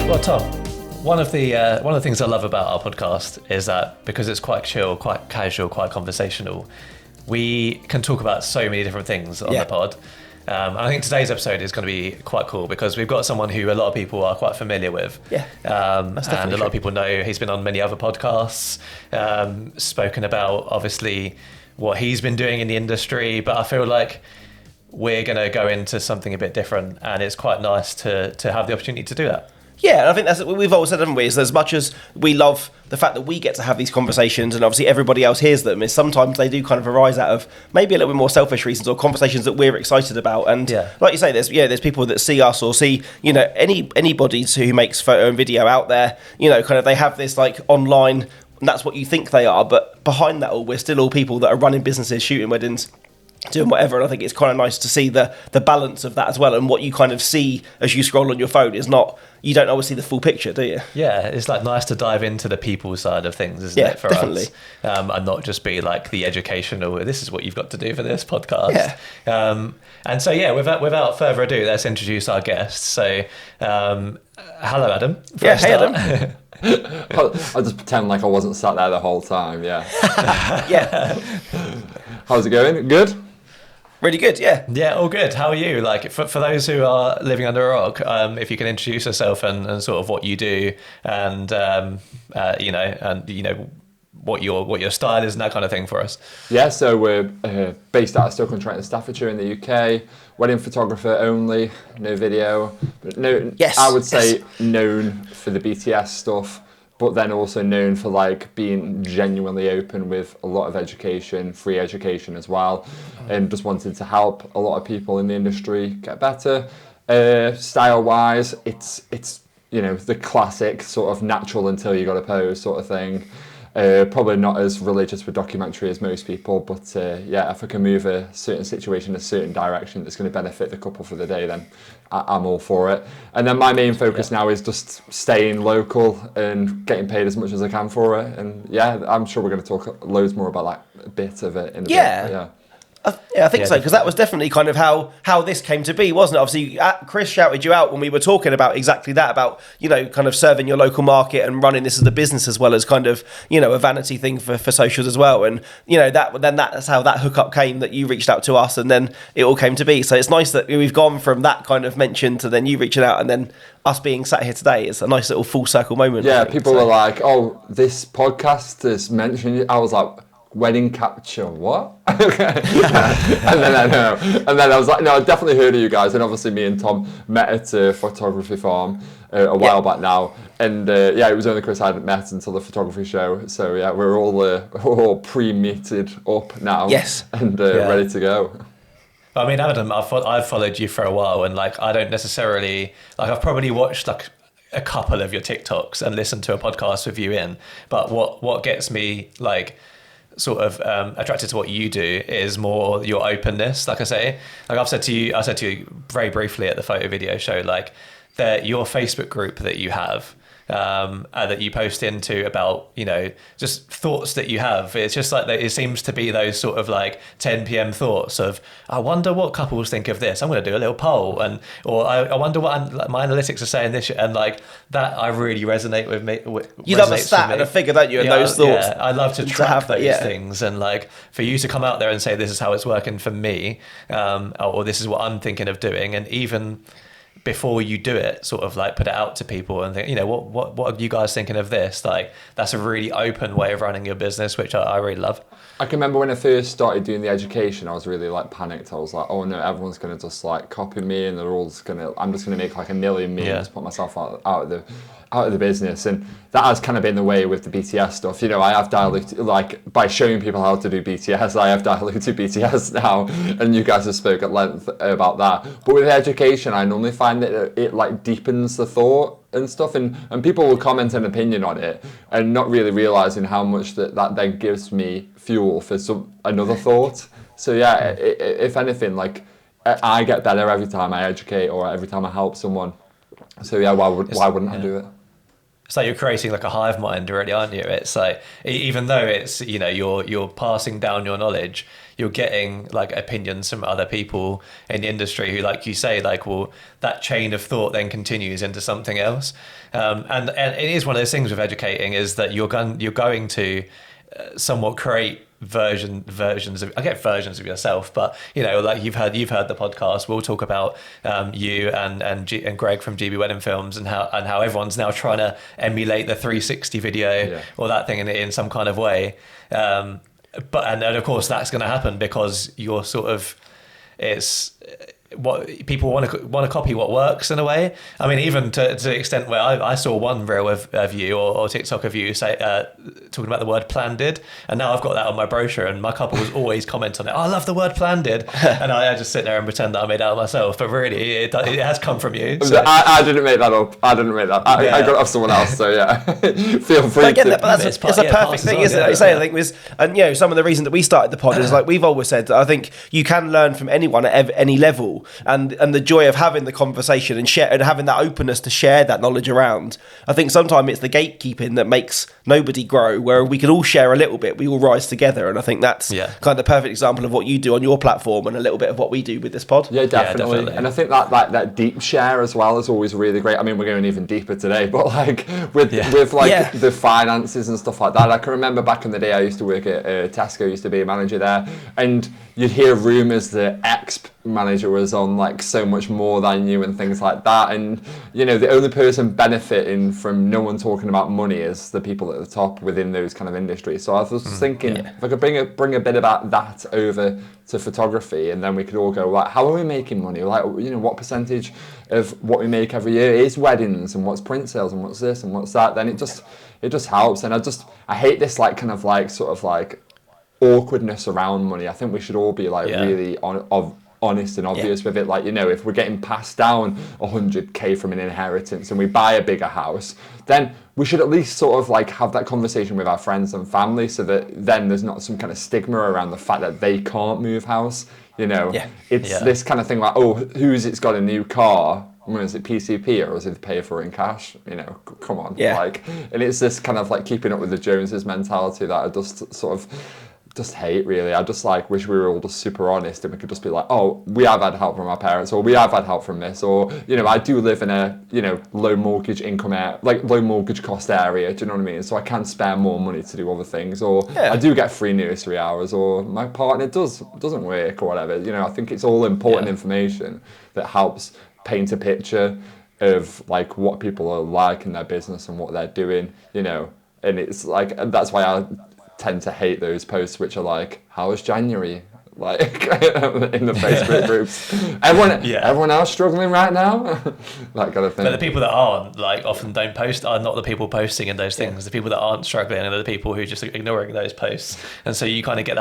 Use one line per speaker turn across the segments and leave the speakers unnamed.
Well, Tom, one of the things I love about our podcast is that because it's quite chill, quite casual, quite conversational, we can talk about so many different things on the pod. And I think today's episode is going to be quite cool because we've got someone who a lot of people are quite familiar with.
That's
and a lot of people know he's been on many other podcasts, spoken about obviously what he's been doing in the industry, but I feel like we're going to go into something a bit different, and it's quite nice to have the opportunity to do that.
Yeah, and I think that's what we've always said, haven't we? Is as much as we love the fact that we get to have these conversations and obviously everybody else hears them, is sometimes they do kind of arise out of maybe a little bit more selfish reasons or conversations that we're excited about. And like you say, there's people that see us or see, anybody who makes photo and video out there, kind of they have this like online, and that's what you think they are. But behind that all, we're still all people that are running businesses, shooting weddings, doing whatever. And I think it's kind of nice to see the balance of that as well. And what you kind of see as you scroll on your phone is not, you don't always see the full picture, do you?
Yeah, it's like nice to dive into the people side of things, isn't it, for
definitely.
us? And not just be like the educational, this is what you've got to do for this podcast. And so, without further ado, let's introduce our guest. So, hello, Adam.
Hey, Adam.
I'll just pretend like I wasn't sat there the whole time,
Yeah.
How's it going? Good?
Really good, yeah.
Yeah, all good. How are you? Like, for those who are living under a rock, if you can introduce yourself and sort of what you do and, what your style is and that kind of thing for us.
Yeah, so we're based out of Stoke-on-Trent in Staffordshire in the UK. Wedding photographer only, no video. But I would say known for the BTS stuff, but then also known for like being genuinely open with a lot of education, free education as well, and just wanted to help a lot of people in the industry get better. Style-wise, it's the classic sort of natural until you got a pose sort of thing. Probably not as religious with documentary as most people, but if I can move a certain situation in a certain direction that's going to benefit the couple for the day, then I'm all for it. And then my main focus now is just staying local and getting paid as much as I can for it. And I'm sure we're going to talk loads more about that bit of it in a bit.
I think so, because that was definitely kind of how this came to be, wasn't it? Obviously, Chris shouted you out when we were talking about exactly that, about, kind of serving your local market and running this as a business as well as kind of, a vanity thing for socials as well. And, that's how that hookup came, that you reached out to us and then it all came to be. So it's nice that we've gone from that kind of mention to then you reaching out and then us being sat here today. It's a nice little full circle moment.
Yeah, people were like, oh, this podcast is mentioned. I was like, wedding capture, what? And then I was like, no, I definitely heard of you guys. And obviously me and Tom met at a photography farm a while back now. And it was only Chris I hadn't met until the photography show. So we're all pre-meted up now.
Yes.
And ready to go.
I mean, Adam, I've followed you for a while, and like I don't necessarily I've probably watched like a couple of your TikToks and listened to a podcast with you in. But what gets me like sort of attracted to what you do is more your openness. Like I say, like I said to you very briefly at the photo video show, like that your Facebook group that you have, that you post into about, just thoughts that you have. It's just like that. It seems to be those sort of like 10 p.m. thoughts of, I wonder what couples think of this. I'm going to do a little poll, or I wonder what my analytics are saying this, and like that I really resonate with me.
You love a stat and a figure, don't you? And those thoughts.
Yeah, I love to track those things, and like for you to come out there and say this is how it's working for me, or this is what I'm thinking of doing, and even before you do it, sort of like put it out to people and think, what are you guys thinking of this? Like that's a really open way of running your business, which I really love.
I can remember when I first started doing the education, I was really like panicked. I was like, oh no, everyone's going to just like copy me and I'm just going to make like a million memes, put myself out of the business. And that has kind of been the way with the BTS stuff. I have diluted, like by showing people how to do BTS, I have diluted BTS now, and you guys have spoke at length about that. But with education, I normally find that it like deepens the thought and stuff, and people will comment an opinion on it and not really realizing how much that then gives me fuel for another thought. So if anything, like I get better every time I educate or every time I help someone. So why wouldn't I do it?
it's like you're creating like a hive mind, really, aren't you? It's like, even though it's, you know, you're passing down your knowledge, you're getting like opinions from other people in the industry who, like you say, like, well, that chain of thought then continues into something else. And it is one of those things with educating, is that you're going to somewhat create versions of, I get versions of yourself, but you know, like you've heard the podcast. We'll talk about you and Greg from GB Wedding Films, and how everyone's now trying to emulate the 360 video or that thing in some kind of way. But of course that's going to happen because you're sort of, it's what people want to copy what works in a way. I mean, even to the extent where I saw one reel of you or TikTok of you say talking about the word "planded," and now I've got that on my brochure, and my couple was always comment on it. Oh, I love the word "planded," and I just sit there and pretend that I made it out myself, but really it has come from you. So.
I didn't make that up. I got it off someone else. So yeah, feel free.
I get that, but it's a perfect thing, isn't it? Like you say, I think and you know, some of the reason that we started the pod is like we've always said that I think you can learn from anyone at any level, and the joy of having the conversation and having that openness to share that knowledge around. I think sometimes it's the gatekeeping that makes nobody grow, where we can all share a little bit, we all rise together, and I think that's kind of the perfect example of what you do on your platform and a little bit of what we do with this pod.
Yeah, definitely. And I think that deep share as well is always really great. I mean, we're going even deeper today, but like with the finances and stuff like that. I can remember back in the day I used to work at Tesco, used to be a manager there, and you'd hear rumours that X manager was on like so much more than you and things like that, and you know, the only person benefiting from no one talking about money is the people at the top within those kind of industries. So I was thinking if I could bring a bit about that over to photography, and then we could all go, like, how are we making money? Like, you know, what percentage of what we make every year is weddings, and what's print sales, and what's this and what's that? Then it just helps. And I hate this like kind of like sort of like awkwardness around money. I think we should all be like really honest and obvious with it. Like, you know, if we're getting passed down 100k from an inheritance and we buy a bigger house, then we should at least sort of like have that conversation with our friends and family, so that then there's not some kind of stigma around the fact that they can't move house. You know, it's this kind of thing like, oh, who's got a new car? Is it PCP or is it pay for it in cash? You know, come on. Like, and it's this kind of like keeping up with the Joneses mentality that I just sort of just hate, really. I just like wish we were all just super honest and we could just be like, oh, we have had help from our parents, or we have had help from this, or, you know, I do live in a, you know, low mortgage cost area, do you know what I mean? So I can spare more money to do other things, or I do get free nursery hours, or my partner doesn't work, or whatever. You know, I think it's all important information that helps paint a picture of like what people are like in their business and what they're doing, you know. And it's like, and that's why I tend to hate those posts which are like, how was January, like in the Facebook groups, everyone else struggling right now, that kind of thing.
But the people that aren't, like, often don't post are not the people posting in those things. The people that aren't struggling are the people who are just ignoring those posts, and so you kind of get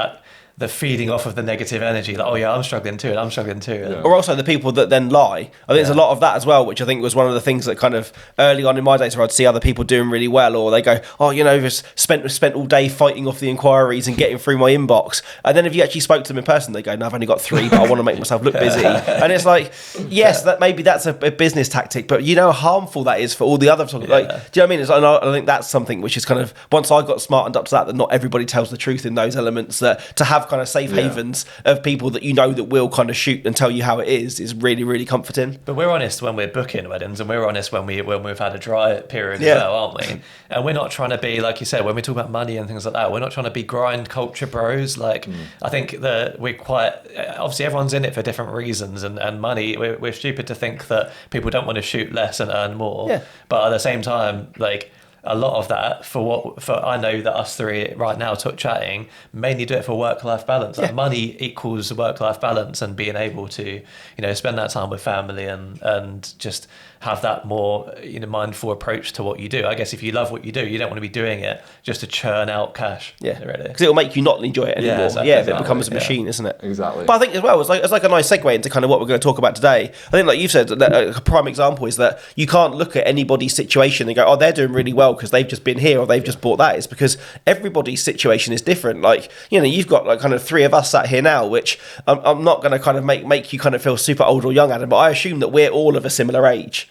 the feeding off of the negative energy, like, oh yeah, I'm struggling too, and I'm struggling too. Yeah.
Or also the people that then lie. I think there's a lot of that as well, which I think was one of the things that kind of early on in my days where I'd see other people doing really well, or they go, oh, you know, just spent all day fighting off the inquiries and getting through my inbox. And then if you actually spoke to them in person, they go, no, I've only got 3, but I want to make myself look busy. And it's like, yes, that maybe that's a business tactic, but you know how harmful that is for all the other, like, do you know what I mean? And I think that's something which is kind of, once I got smartened up to that not everybody tells the truth in those elements, that to have kind of safe havens of people that you know that will kind of shoot and tell you how it is really, really comforting.
But we're honest when we're booking weddings, and we're honest when we've had a dry period as well, aren't we? And we're not trying to be, like you said, when we talk about money and things like that, we're not trying to be grind culture bros. Like, I think that we're quite, obviously everyone's in it for different reasons, and money, we're stupid to think that people don't want to shoot less and earn more. But at the same time, like, a lot of that for I know that us three right now chatting mainly do it for work-life balance. Like, money equals work-life balance, and being able to, you know, spend that time with family and just have that more, you know, mindful approach to what you do. I guess if you love what you do, you don't want to be doing it just to churn out cash. Really, because
it'll make you not enjoy it anymore. If it becomes a machine, isn't it?
Exactly.
But I think as well, it's like a nice segue into kind of what we're going to talk about today. I think, like you've said, a prime example is that you can't look at anybody's situation and go, oh, they're doing really well because they've just been here or they've just bought that. It's because everybody's situation is different. Like, you know, you've got like kind of 3 of us sat here now, which I'm not going to kind of make you kind of feel super old or young, Adam, but I assume that we're all of a similar age.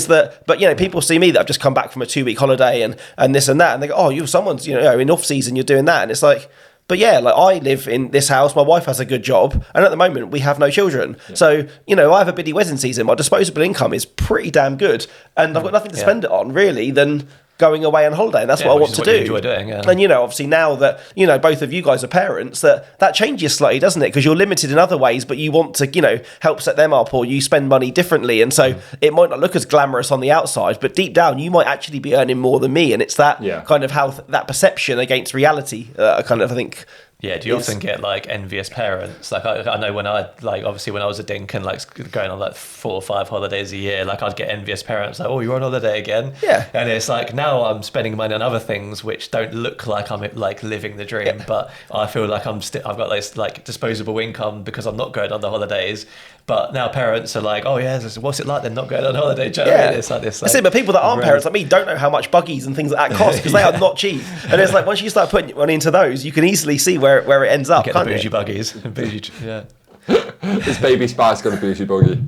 But you know, people see me that I've just come back from a 2-week holiday and this and that, and they go, oh, you're someone's, you know, in off season, you're doing that. And it's like, but yeah, like I live in this house, my wife has a good job, and at the moment we have no children. Yeah. So, you know, I have a busy wedding season, my disposable income is pretty damn good, and I've got nothing to spend it on really than going away on holiday, and that's what I want to do.
Enjoy doing, yeah.
And you know, obviously now that, you know, both of you guys are parents, that changes slightly, doesn't it? Because you're limited in other ways, but you want to, you know, help set them up, or you spend money differently, and so it might not look as glamorous on the outside, but deep down you might actually be earning more than me, and it's that kind of how that perception against reality kind of, I think.
Yeah, do you often get like envious parents? Like I know when I obviously when I was a dink and like going on like 4 or 5 holidays a year, like I'd get envious parents like, oh, you're on holiday again.
Yeah.
And it's like now I'm spending money on other things which don't look like I'm like living the dream, but I feel like I've got this like disposable income because I'm not going on the holidays. But now parents are like, oh yeah, what's it like then not going on holiday? Do you know what I mean? It's like this. Like,
but people that aren't parents like me don't know how much buggies and things like that cost because they are not cheap. And it's like once you start putting money into those, you can easily see where it ends up.
Get the bougie buggies. Yeah.
This Baby Spice got a bougie buggy.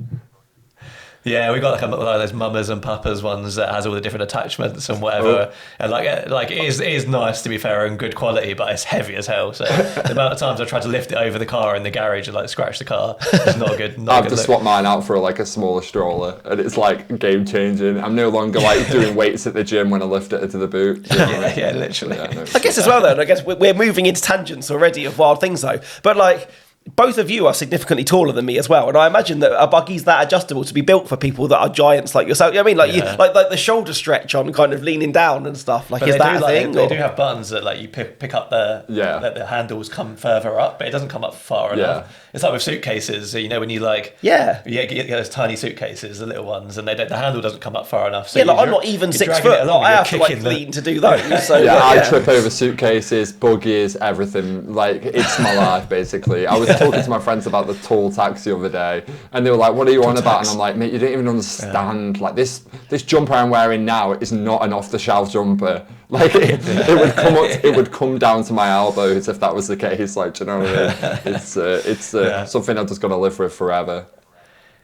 Yeah, we got like those mamas and papas ones that has all the different attachments and whatever. And like it is nice to be fair and good quality, but it's heavy as hell. So the amount of times I tried to lift it over the car in the garage and like scratch the car, it's not good.
I've just swapped mine out for like a smaller stroller, and it's like game changing. I'm no longer like doing weights at the gym when I lift it into the boot. You know
yeah, literally.
Yeah, no, I guess as well though. I guess we're moving into tangents already of wild things though, but like. Both of you are significantly taller than me as well, and I imagine that a buggy's that adjustable to be built for people that are giants like yourself. I mean, like you, like the shoulder stretch on kind of leaning down and stuff. Like, but is that a thing?
They do have buttons that like you pick up the handles come further up, but it doesn't come up far enough. It's like with suitcases, you know, when you like you get those tiny suitcases, the little ones, and the handle doesn't come up far enough. So
like I'm not even 6 foot. I have to like lean to do those. So
I trip over suitcases, buggies, everything. Like it's my life basically. I was talking to my friends about the tall tax the other day, and they were like, what are you on about? And I'm like, mate, you don't even understand. Like this jumper I'm wearing now is not an off-the-shelf jumper. Like it would come down to my elbows if that was the case. Like, do you know what I mean? It's something I'm just gonna live with forever.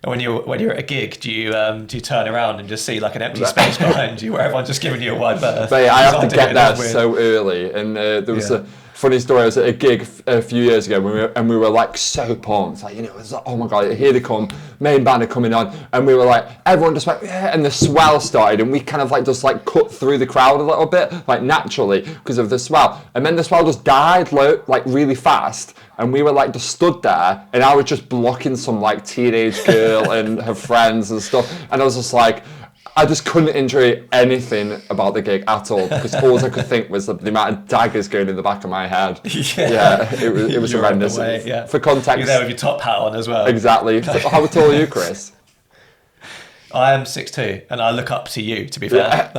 And when you're at a gig, do you turn around and just see like an empty space behind you where everyone's just giving you a wide berth?
Mate, I have to get there so early, and there was a funny story. I was at a gig a few years ago and we were like so pumped, like, you know, it was like, oh my god, here they come, main band are coming on, and we were like, everyone just went, yeah, and the swell started, and we kind of like just like cut through the crowd a little bit, like naturally because of the swell, and then the swell just died like really fast, and we were like just stood there, and I was just blocking some like teenage girl and her friends and stuff, and I was just like, I just couldn't enjoy anything about the gig at all because all I could think was the amount of daggers going in the back of my head. It was horrendous. For context,
you're there with your top hat on as well.
Exactly. How tall are you, Chris?
I am 6'2", and I look up to you, to be fair.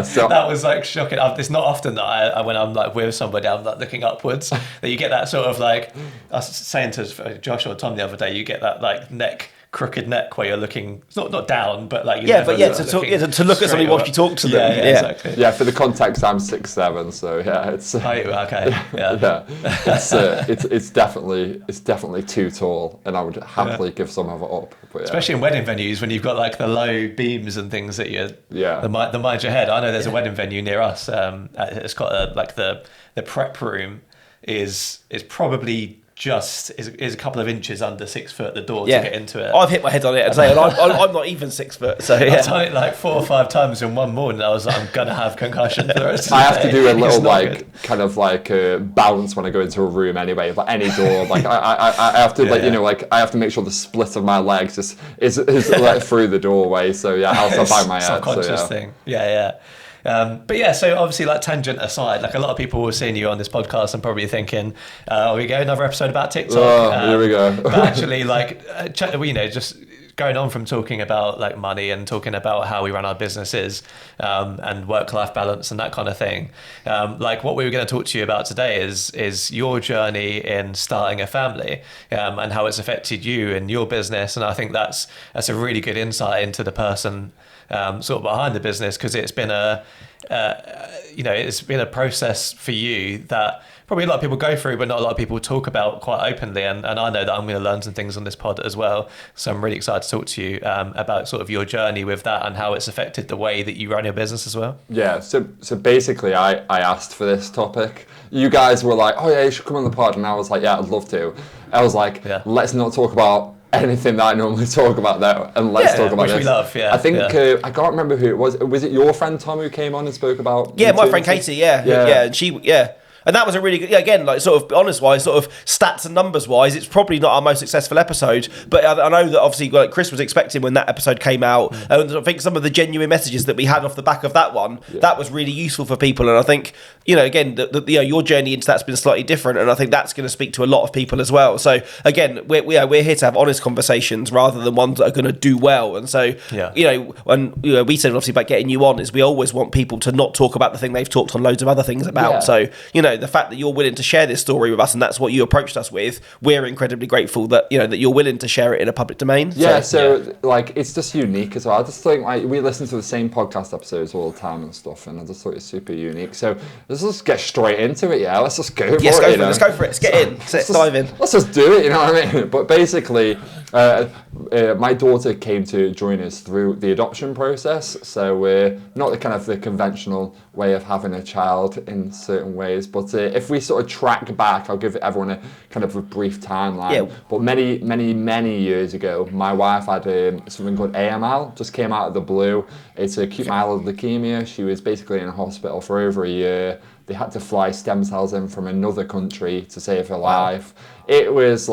So that was like shocking. It's not often that I when I'm like with somebody, I'm like looking upwards, that you get that sort of like, I was saying to Josh or Tom the other day, you get that like crooked neck where you're looking, it's not down, but like
to look at somebody whilst you talk to them.
Exactly.
Yeah, for the context, I'm 6'7", so it's. It's definitely too tall, and I would happily give some of it up. But,
especially in wedding venues when you've got like the low beams and things that the mind your head. I know there's a wedding venue near us. It's got like the prep room is probably is a couple of inches under 6 foot the door to get into it.
I've hit my head on it and say, I'm not even 6 foot. So
I've done it like 4 or 5 times in one morning. I was like, I'm gonna have concussion for the rest of the
day. I have to do a little like kind of like bounce when I go into a room anyway, like any door. Like I have to I have to make sure the split of my legs is like through the doorway. So I'll bang my head.
Subconscious thing. But so obviously, like tangent aside, like a lot of people were seeing you on this podcast and probably thinking, here we go, another episode about TikTok.
Here we go.
But actually, like, just going on from talking about like money and talking about how we run our businesses and work-life balance and that kind of thing, like what we were going to talk to you about today is your journey in starting a family and how it's affected you and your business. And I think that's a really good insight into the person sort of behind the business, because it's been it's been a process for you that probably a lot of people go through, but not a lot of people talk about quite openly. And I know that I'm going to learn some things on this pod as well. So I'm really excited to talk to you about sort of your journey with that and how it's affected the way that you run your business as well.
Yeah, so basically I asked for this topic. You guys were like, oh yeah, you should come on the pod. And I was like, yeah, I'd love to. I was like, let's not talk about anything that I normally talk about though, and let's talk about
which
this.
We love,
I think I can't remember who it was. Was it your friend Tom who came on and spoke about?
Yeah, my friend Katie. And she. And that was a really good, again, like sort of honest-wise, sort of stats and numbers-wise, it's probably not our most successful episode, but I know that obviously like Chris was expecting when that episode came out, and I think some of the genuine messages that we had off the back of that one, that was really useful for people. And I think, again, your journey into that's been slightly different, and I think that's going to speak to a lot of people as well. So again, we're here to have honest conversations rather than ones that are going to do well. And so, we said obviously about getting you on is we always want people to not talk about the thing they've talked on loads of other things about. So, the fact that you're willing to share this story with us, and that's what you approached us with, we're incredibly grateful that that you're willing to share it in a public domain.
Like it's just unique as well. I just think like we listen to the same podcast episodes all the time and stuff, and I just thought it's super unique. So let's just get straight into it. Let's just go.
Let's go for it. Let's get in. Let's dive in.
Let's just do it. You know what I mean? But basically, my daughter came to join us through the adoption process. So we're not the conventional way of having a child in certain ways, but if we sort of track back, I'll give everyone a kind of a brief timeline. But many years ago, my wife had something called AML, just came out of the blue. It's acute myeloid leukemia. She was basically in a hospital for over a year. They had to fly stem cells in from another country to save her life. It was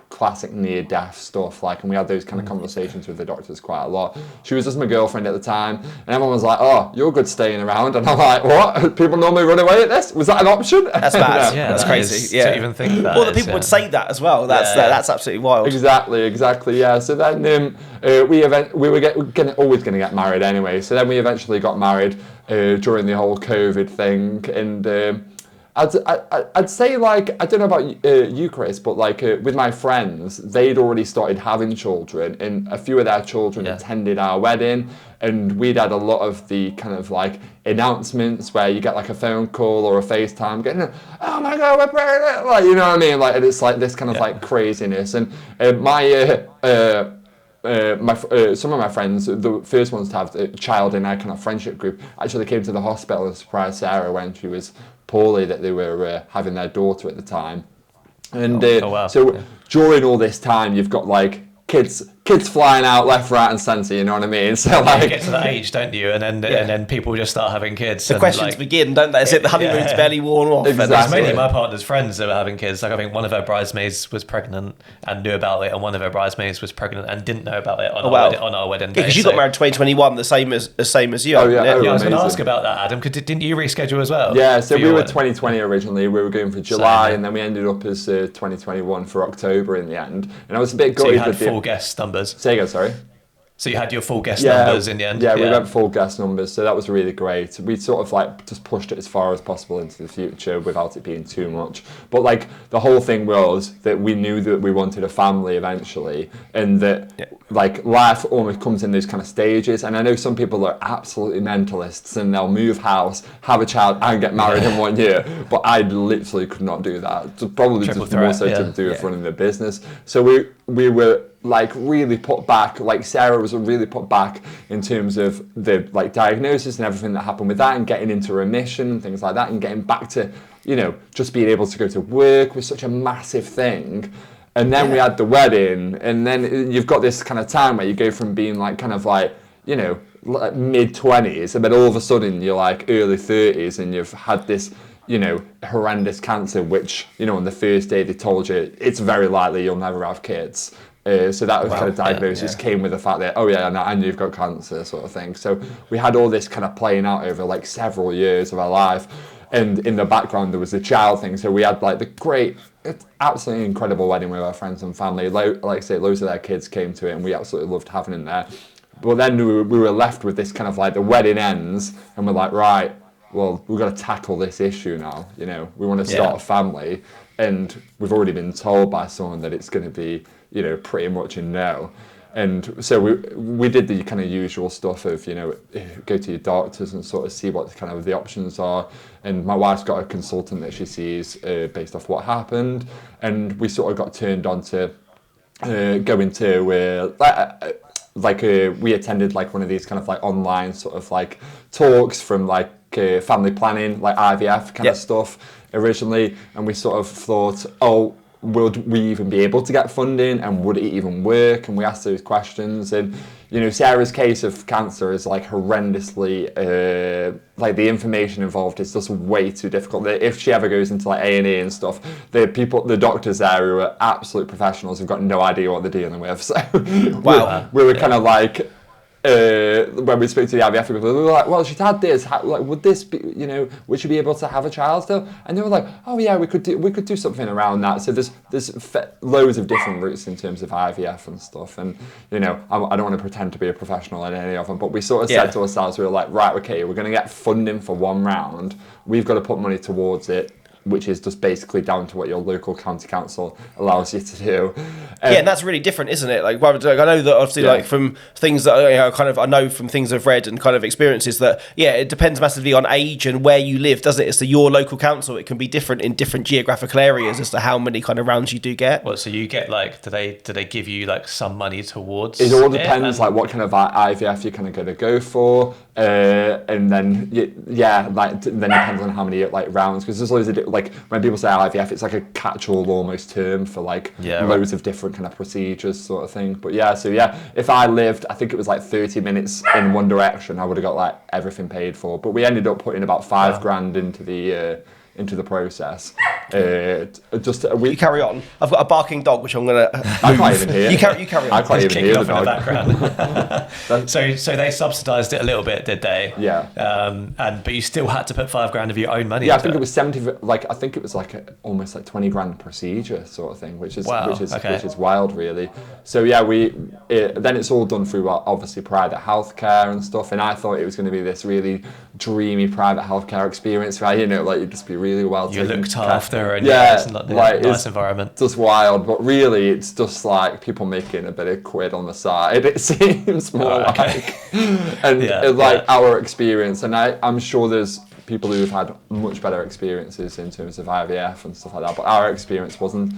classic near-death stuff. And we had those kind of conversations with the doctors quite a lot. She was just my girlfriend at the time, and everyone was like, "Oh, you're good staying around." And I'm like, "What? People normally run away at this? Was that an option?"
That's bad. That's crazy.
To even think that.
Well, the people would say that as well. That's absolutely wild.
Exactly. Yeah. So then we were always going to get married anyway. So then we eventually got married during the whole COVID thing, and I'd say I don't know about you, Chris, but with my friends, they'd already started having children, and a few of their children attended our wedding, and we'd had a lot of the kind of announcements where you get a phone call or a FaceTime getting, "Oh my God, we're pregnant!" You know what I mean? And it's this kind of craziness, and some of my friends, the first ones to have a child in our kind of friendship group, actually came to the hospital and surprised Sarah when she was poorly that they were having their daughter at the time. And during all this time, you've got kids flying out left, right, and centre. You know what I mean? So
you get to that age, don't you? And then people just start having kids.
The questions begin, don't they? Is it the honeymoon's barely worn off?
Exactly.
It's mainly my partner's friends that were having kids. I think one of her bridesmaids was pregnant and knew about it, and one of her bridesmaids was pregnant and didn't know about it on our wedding day.
Because you got married in 2021, the same as you.
Oh yeah,
I was going to ask about that, Adam. Didn't you reschedule as well?
Yeah, so we were 2020 originally. We were going for July, and then we ended up as 2021 for October in the end. And I was a bit gutted.
So you had full guest numbers.
Say again, sorry.
So you had your full guest numbers in the end?
Yeah, we went full guest numbers, so that was really great. We sort of just pushed it as far as possible into the future without it being too much. But the whole thing was that we knew that we wanted a family eventually, and that life almost comes in those kind of stages. And I know some people are absolutely mentalists and they'll move house, have a child and get married in 1 year, but I literally could not do that. Probably just more so to do with running the business. So we were really put back, Sarah was really put back in terms of the diagnosis and everything that happened with that, and getting into remission and things like that, and getting back to just being able to go to work was such a massive thing. And then we had the wedding, and then you've got this kind of time where you go from being mid-20s, and then all of a sudden you're early 30s, and you've had this horrendous cancer, which on the first day they told you it's very likely you'll never have kids. So that was kind of diagnosis came with the fact that, and you've got cancer sort of thing. So we had all this kind of playing out over several years of our life. And in the background there was the child thing. So we had the great it's absolutely incredible wedding with our friends and family. Like I say, loads of their kids came to it, and we absolutely loved having them there. But then we were left with this kind of like, the wedding ends, and we're like, right, well, we've got to tackle this issue now. You know, we want to start a family, and we've already been told by someone that it's going to be, you know, pretty much a no. And so we did the kind of usual stuff of, you know, go to your doctors and sort of see what kind of the options are. And my wife's got a consultant that she sees based off what happened. And we sort of got turned on to going to we attended like one of these kind of like online sort of like talks from like family planning, like IVF kind of stuff originally. And we sort of thought, oh, would we even be able to get funding, and would it even work? And we asked those questions. And you know, Sarah's case of cancer is like horrendously like the information involved is just way too difficult. If she ever goes into like A&E and stuff, the doctors there who are absolute professionals have got no idea what they're dealing with. So wow. we were kind of like, when we spoke to the IVF people, we were like, well, she's had this, would this be, you know, would she be able to have a child still? And they were like, oh yeah, we could do something around that. So there's loads of different routes in terms of IVF and stuff. And you know, I don't want to pretend to be a professional in any of them, but we sort of said to ourselves, we were like, right, okay, we're going to get funding for one round. We've got to put money towards it, which is just basically down to what your local county council allows you to do.
And that's really different, isn't it? Like, I know that obviously, like from things that I know from things I've read and kind of experiences that, it depends massively on age and where you live, doesn't it? So your local council, it can be different in different geographical areas as to how many kind of rounds you do get.
Well, so you get like, do they give you like some money towards
it? All depends like what kind of IVF you're kind of going to go for. And then then depends on how many like rounds, because there's loads of like when people say IVF, it's like a catch-all almost term for like loads of different kind of procedures sort of thing. But if I lived, I think it was like 30 minutes in one direction, I would have got like everything paid for. But we ended up putting about $5,000 into the process.
You carry on. I've got a barking dog, which I'm gonna.
I can't even hear.
You carry on.
I can't even hear the dog.
Background. so they subsidised it a little bit, did they?
Yeah.
But you still had to put $5,000 of your own money.
Yeah, I think it was 70. Like I think it was like almost like $20,000 procedure sort of thing, which is wild, really. So then it's all done through obviously private healthcare and stuff. And I thought it was going to be this really dreamy private healthcare experience, right? You know, like you'd just be really well taken care.
You looked after, and it's like nice environment.
Just wild, but really it's just like people making a bit of quid on the side. It seems more our experience, and I'm sure there's people who've had much better experiences in terms of IVF and stuff like that, but our experience wasn't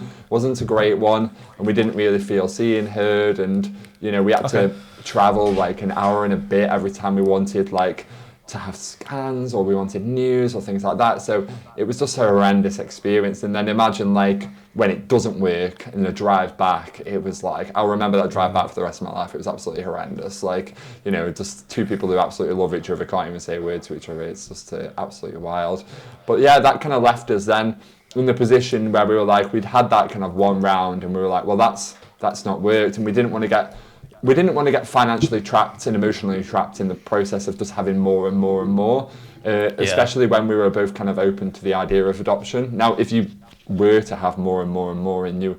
a great one, and we didn't really feel seen, heard, and you know, we had to travel like an hour and a bit every time we wanted like to have scans, or we wanted news or things like that. So it was just a horrendous experience. And then imagine like when it doesn't work and the drive back, it was like, I'll remember that drive back for the rest of my life. It was absolutely horrendous. Like, you know, just two people who absolutely love each other can't even say a word to each other. It's just absolutely wild. But that kind of left us then in the position where we were like, we'd had that kind of one round and we were like, well, that's not worked. And we didn't want to get financially trapped and emotionally trapped in the process of just having more and more and more, especially when we were both kind of open to the idea of adoption. Now, if you were to have more and more and more and you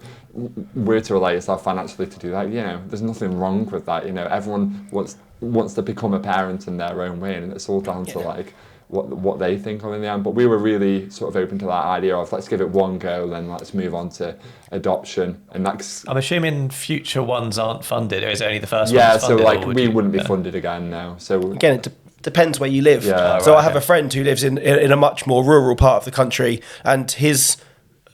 were to rely yourself financially to do that, you know, there's nothing wrong with that. You know, everyone wants to become a parent in their own way, and it's all down to like what they think of in the end. But we were really sort of open to that idea of let's give it one go, then let's move on to adoption. And that's,
I'm assuming future ones aren't funded, or is it only the first one?
Yeah, so like we wouldn't be funded again now. So
again, it depends where you live.
Yeah,
so I have a friend who lives in a much more rural part of the country, and his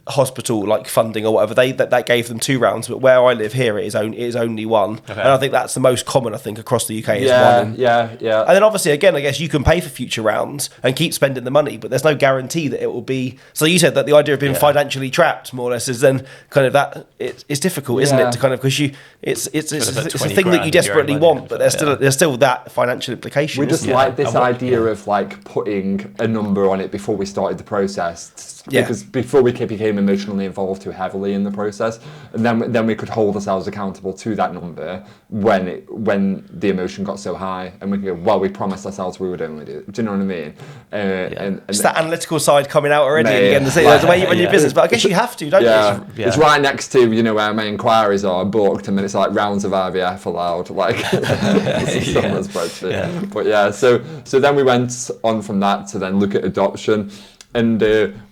hospital like funding or whatever, that gave them 2 rounds, but where I live here it is only one. And I think that's the most common, I think, across the UK is one.
Yeah. And
then obviously again, I guess you can pay for future rounds and keep spending the money, but there's no guarantee that it will be. So you said that the idea of being financially trapped more or less is then kind of that it's difficult, isn't it, to kind of, because it's a thing that you desperately want, but there's still that financial implication.
We just like this idea of like putting a number on it before we started the process, because before we became became emotionally involved too heavily in the process, and then we could hold ourselves accountable to that number when the emotion got so high, and we could go, well, we promised ourselves we would only do it. Do you know what I mean? And
it's that analytical side coming out already. Again, the way you run your business, but I guess you have to, don't you?
It's right next to where my inquiries are booked, and then it's like rounds of IVF allowed, like it's on the spreadsheet. But so then we went on from that to then look at adoption. And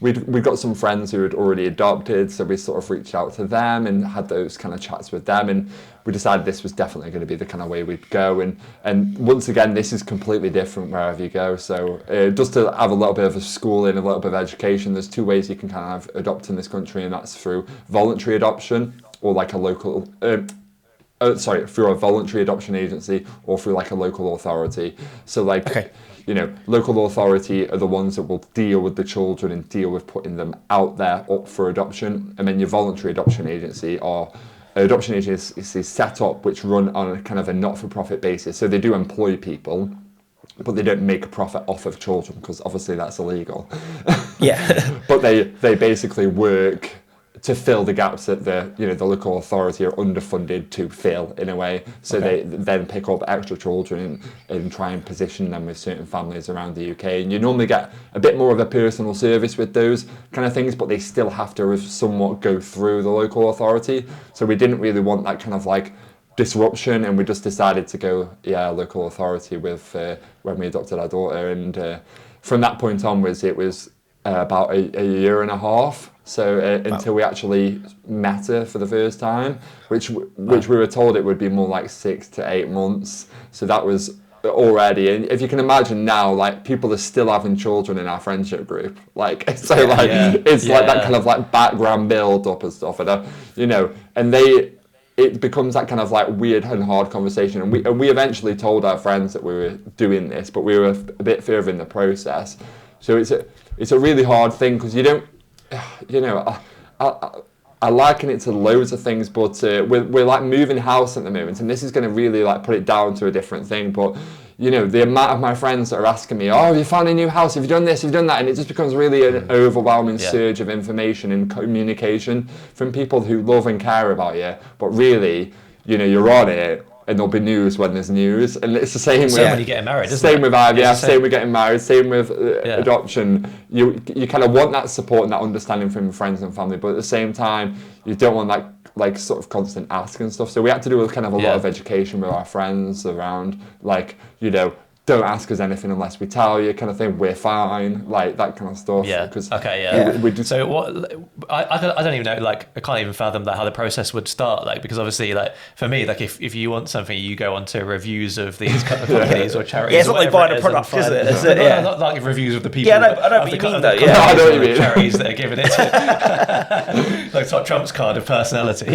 we'd got some friends who had already adopted, so we sort of reached out to them and had those kind of chats with them, and we decided this was definitely going to be the kind of way we'd go. And once again, this is completely different wherever you go. So just to have a little bit of a schooling, a little bit of education, there's two ways you can kind of adopt in this country, and that's through voluntary adoption or like a local... through a voluntary adoption agency or through like a local authority. So local authority are the ones that will deal with the children and deal with putting them out there up for adoption. And then your voluntary adoption agency are adoption agencies set up which run on a kind of a not-for-profit basis. So they do employ people, but they don't make a profit off of children because obviously that's illegal. But they basically work to fill the gaps that the local authority are underfunded to fill in a way. So they then pick up extra children and try and position them with certain families around the UK. And you normally get a bit more of a personal service with those kind of things, but they still have to somewhat go through the local authority. So we didn't really want that kind of like disruption, and we just decided to go local authority with when we adopted our daughter. And from that point onwards, it was about a year and a half. So until we actually met her for the first time, which we were told it would be more like 6 to 8 months. So that was already, and if you can imagine now, like people are still having children in our friendship group, like it's like that kind of like background build up and stuff, and and it becomes that kind of like weird and hard conversation, and we eventually told our friends that we were doing this, but we were a bit further in the process. So it's a really hard thing because you don't. I liken it to loads of things, but we're like moving house at the moment, and this is going to really like put it down to a different thing. But the amount of my friends that are asking me, "Oh, have you found a new house? Have you done this? Have you done that?" And it just becomes really an overwhelming surge of information and communication from people who love and care about you, but really, you're on it. And there'll be news when there's news, and it's the same with
when you're getting married.
Same with IVF, same with getting married, same with adoption. You kind of want that support and that understanding from your friends and family, but at the same time, you don't want that like sort of constant ask and stuff. So we had to do kind of a lot of education with our friends around like don't ask us anything unless we tell you, kind of thing. We're fine, like that kind of stuff. We just,
so what? I don't even know. Like I can't even fathom how the process would start. Like because obviously, like for me, like if you want something, you go onto reviews of these companies or charities.
It's not like buying a product, is it?
Not like reviews of the people.
I know what you mean though.
I know what you mean.
Charities that are giving it to, like it's not Trump's card of personality.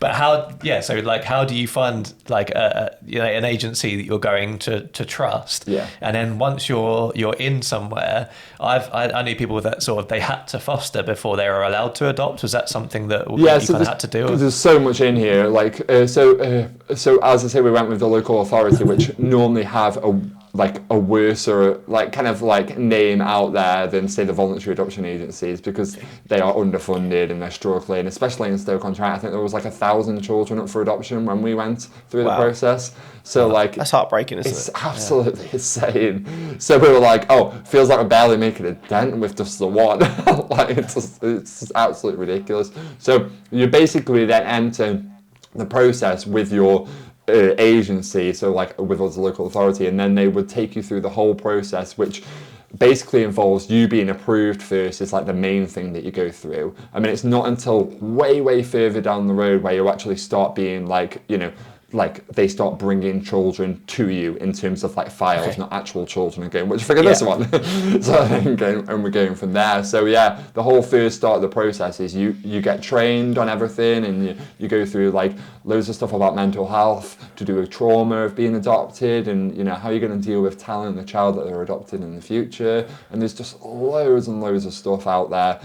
But how? Yeah. So like, how do you find like an agency that you're going to trust, and then once you're in somewhere, I knew people that sort of they had to foster before they were allowed to adopt. Was that something that you kind of had to do?
There's so much in here, like so as I say, we went with the local authority, which normally have a worse or like kind of like name out there than say the voluntary adoption agencies, because they are underfunded and they're struggling, especially in Stoke-on-Trent. I think there was like 1,000 children up for adoption when we went through the process. So like
that's heartbreaking, isn't it?
It's absolutely insane. So we were like, feels like we're barely making a dent with just the one. Like it's absolutely ridiculous. So you basically then enter the process with your agency, so like with us, the local authority, and then they would take you through the whole process, which basically involves you being approved first is like the main thing that you go through. I mean, it's not until way further down the road where you actually start being like, like they start bringing children to you in terms of like files, not actual children again, which figure this one. So and we're going from there. So the whole first start of the process is you get trained on everything, and you go through like loads of stuff about mental health to do with trauma of being adopted, and how you're going to deal with telling the child that they're adopted in the future. And there's just loads and loads of stuff out there.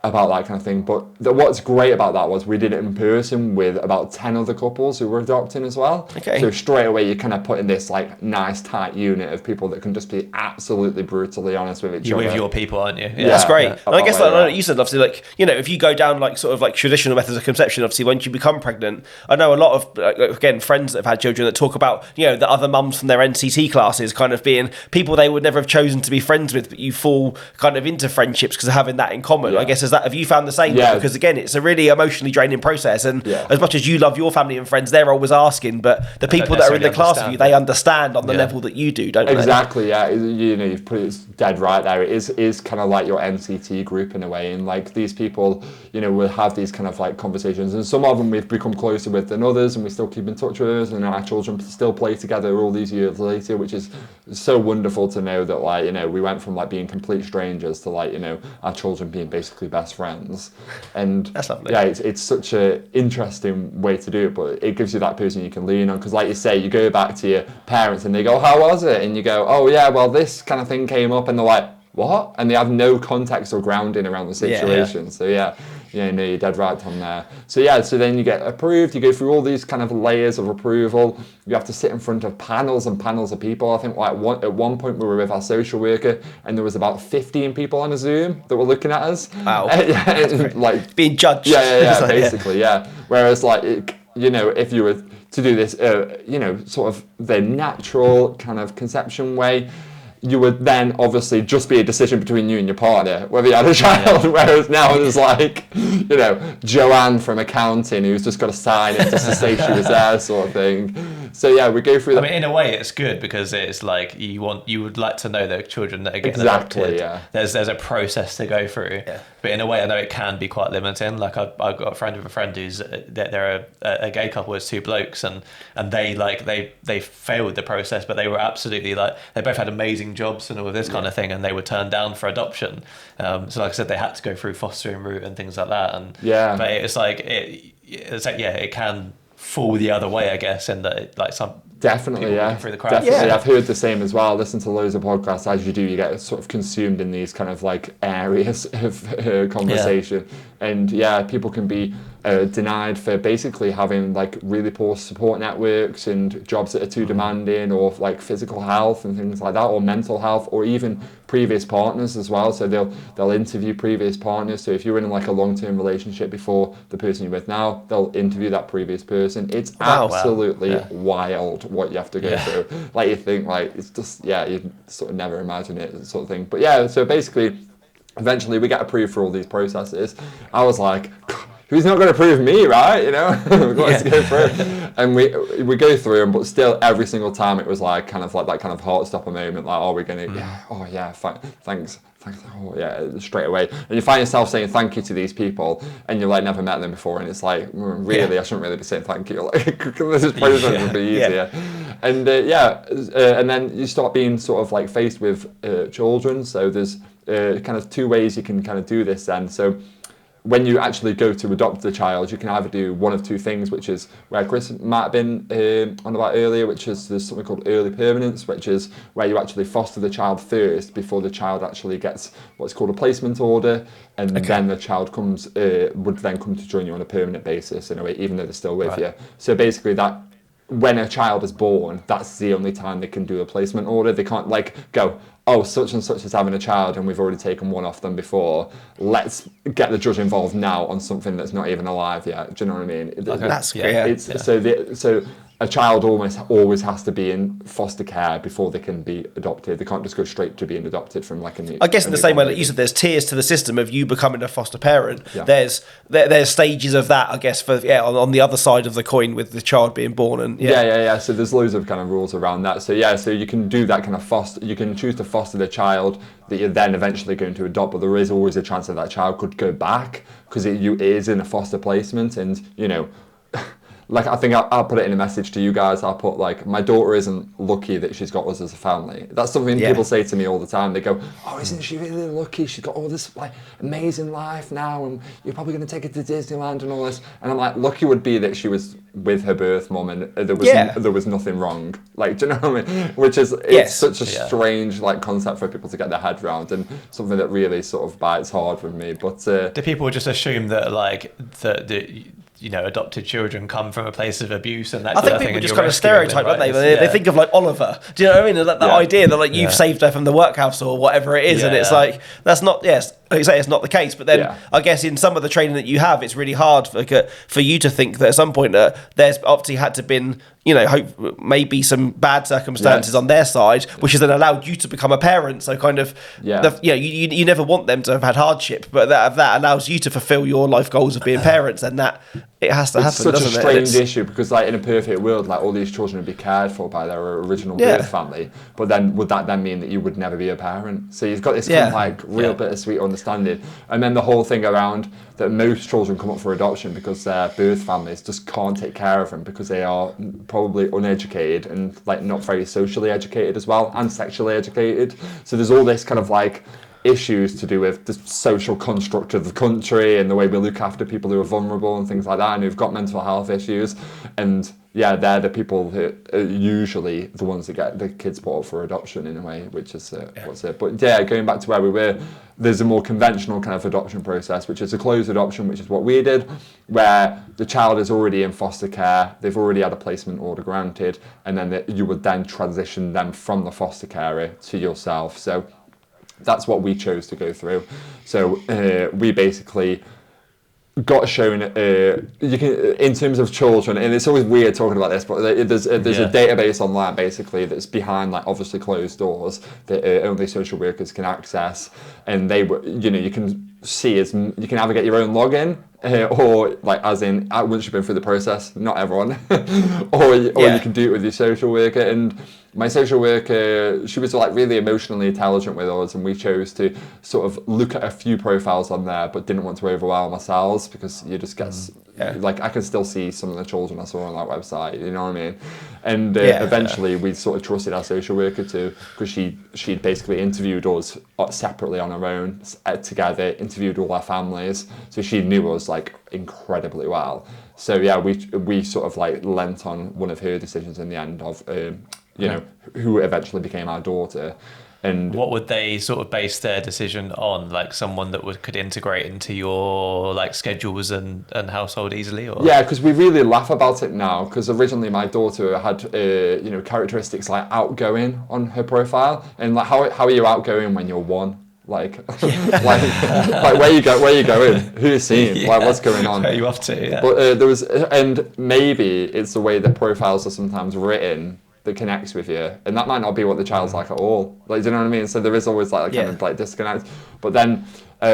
about that kind of thing. But what's great about that was we did it in person with about 10 other couples who were adopting as well.
Okay.
So straight away you kind of put in this like nice tight unit of people that can just be absolutely brutally honest with each other.
You're with your people, aren't you?
Yeah, that's great.
Yeah.
And I guess like you said, obviously, like, you know, if you go down like sort of like traditional methods of conception, obviously once you become pregnant, I know a lot of again friends that have had children that talk about, you know, the other mums from their NCT classes kind of being people they would never have chosen to be friends with, but you fall kind of into friendships because of having that in common. I guess have you found the same?
Yeah.
Because again, it's a really emotionally draining process, and as much as you love your family and friends, they're always asking, but the people that are in the class with you, they understand on the level that you do, don't they?
Exactly, yeah. You know, you've put it dead right there. It is kind of like your NCT group in a way, and like these people, you know, will have these kind of like conversations, and some of them we've become closer with than others, and we still keep in touch with us, and our children still play together all these years later, which is so wonderful to know that, like, you know, we went from like being complete strangers to, like, you know, our children being basically best friends. And
that's lovely.
Yeah, it's such a interesting way to do it, but it gives you that person you can lean on, because like you say, you go back to your parents and they go, how was it? And you go, oh yeah, well this kind of thing came up, and they're like, what? And they have no context or grounding around the situation. So yeah, no, you're dead right on there. So yeah, so then you get approved, you go through all these kind of layers of approval. You have to sit in front of panels and panels of people. I think like at one point we were with our social worker, and there was about 15 people on a Zoom that were looking at us.
Wow.
Like
being judged.
Yeah, basically, yeah. Whereas like, you know, if you were to do this, you know, sort of the natural kind of conception way, you would then obviously just be a decision between you and your partner whether you had a child, whereas now there's like, you know, Joanne from accounting who's just got to sign it just to say she was there, sort of thing. So yeah, we go through that.
I mean, in a way it's good because it's like you would like to know the children that are getting
exactly,
adopted.
Yeah.
There's a process to go through. Yeah. But in a way I know it can be quite limiting. Like I've got a friend of a friend who's they're a gay couple with two blokes, and they failed the process, but they were absolutely like, they both had amazing jobs and all of this kind of thing, and they were turned down for adoption. So like I said, they had to go through fostering route and things like that. And but it's like it can fall the other way, I guess, and that like some
definitely, yeah,
through the cracks.
Definitely, I've heard the same as well. Listen to loads of podcasts. As you do, you get sort of consumed in these kind of like areas of conversation, and people can be denied for basically having like really poor support networks and jobs that are too demanding, or like physical health and things like that, or mental health, or even previous partners as well. So they'll interview previous partners. So if you're in like a long-term relationship before the person you're with now, they'll interview that previous person. It's absolutely wild what you have to go through. Like, you think like it's just you sort of never imagine it, sort of thing. But yeah, so basically eventually we get approved for all these processes. I was like, who's not going to prove me, right? You know, we've got to go through. And we go through them, but still every single time it was like kind of like that kind of heart stopper moment, like, oh, we're going to, thanks. Oh yeah, straight away. And you find yourself saying thank you to these people, and you've like never met them before, and it's like, really, I shouldn't really be saying thank you. Like, this process would be easier. And and then you start being sort of like faced with children. So there's kind of two ways you can kind of do this then. So when you actually go to adopt the child, you can either do one of two things, which is where Chris might have been on about earlier, which is there's something called early permanence, which is where you actually foster the child first before the child actually gets what's called a placement order, and then the child would then come to join you on a permanent basis in a way, even though they're still with you. So basically that when a child is born, that's the only time they can do a placement order. They can't like go, oh, such and such is having a child and we've already taken one off them before. Let's get the judge involved now on something that's not even alive yet. Do you know what I mean?
That's great.
So a child almost always has to be in foster care before they can be adopted. They can't just go straight to being adopted from like a new...
I guess in the same way that you said, there's tiers to the system of you becoming a foster parent. Yeah. There's stages of that, I guess, for on the other side of the coin with the child being born. And
So there's loads of kind of rules around that. So so you can do that kind of foster. You can choose to foster the child that you're then eventually going to adopt, but there is always a chance that that child could go back because it is in a foster placement, and you know. like, I think I'll put it in a message to you guys. I'll put, like, my daughter isn't lucky that she's got us as a family. That's something people say to me all the time. They go, oh, isn't she really lucky? She's got all this, like, amazing life now, and you're probably going to take her to Disneyland and all this. And I'm like, lucky would be that she was with her birth mum and there was nothing wrong. Like, do you know what I mean? Which is, it's such a strange, like, concept for people to get their head around, and something that really sort of bites hard with me. But
do people just assume that, like, the adopted children come from a place of abuse and that
I
kind
think
of thing?
people just kind of stereotype, don't they? They think of, like, Oliver. Do you know what I mean? That idea that, like, you've saved her from the workhouse or whatever it is, and it's like, that's not, like you say, it's not the case. But then I guess in some of the training that you have, it's really hard for you to think that at some point there's obviously had to been, maybe some bad circumstances on their side, which has then allowed you to become a parent. So kind of, you never want them to have had hardship, but that allows you to fulfill your life goals of being parents, and that it has to happen.
It's such a strange issue, because, like, in a perfect world, like, all these children would be cared for by their original birth family. But then would that then mean that you would never be a parent? So you've got this kind of, like, real bittersweet understanding, and then the whole thing around that most children come up for adoption because their birth families just can't take care of them because they are probably uneducated and, like, not very socially educated as well, and sexually educated. So there's all this kind of, like, issues to do with the social construct of the country and the way we look after people who are vulnerable and things like that, and who've got mental health issues. And they're the people who are usually the ones that get the kids put up for adoption, in a way, which is what's it. But going back to where we were, there's a more conventional kind of adoption process, which is a closed adoption, which is what we did, where the child is already in foster care, they've already had a placement order granted, and then you would then transition them from the foster carer to yourself. So that's what we chose to go through. So we basically got shown, you can, in terms of children, and it's always weird talking about this, but there's a database online basically that's behind, like, obviously closed doors that only social workers can access, and they were, you can see you can either get your own login, or, like, as in, once you've been through the process, not everyone, or you can do it with your social worker. And my social worker, she was, like, really emotionally intelligent with us, and we chose to sort of look at a few profiles on there, but didn't want to overwhelm ourselves, because you just get, like, I can still see some of the children I saw on that website, you know what I mean? And eventually we sort of trusted our social worker too, because she'd basically interviewed us separately on her own, together, interviewed all our families, so she knew us, like, incredibly well. So we sort of, like, lent on one of her decisions in the end of who eventually became our daughter. And
what would they sort of base their decision on? Like, someone that could integrate into your, like, schedules and household easily? Or?
Yeah, because we really laugh about it now, because originally my daughter had characteristics like outgoing on her profile, and, like, how are you outgoing when you're one? Like, like where you going? Who you seeing? Like, what's going on?
Where are you off to? Yeah.
But there was, and maybe it's the way the profiles are sometimes written that connects with you, and that might not be what the child's like at all. Like, do you know what I mean? So there is always, like, a kind of, like, disconnect. But then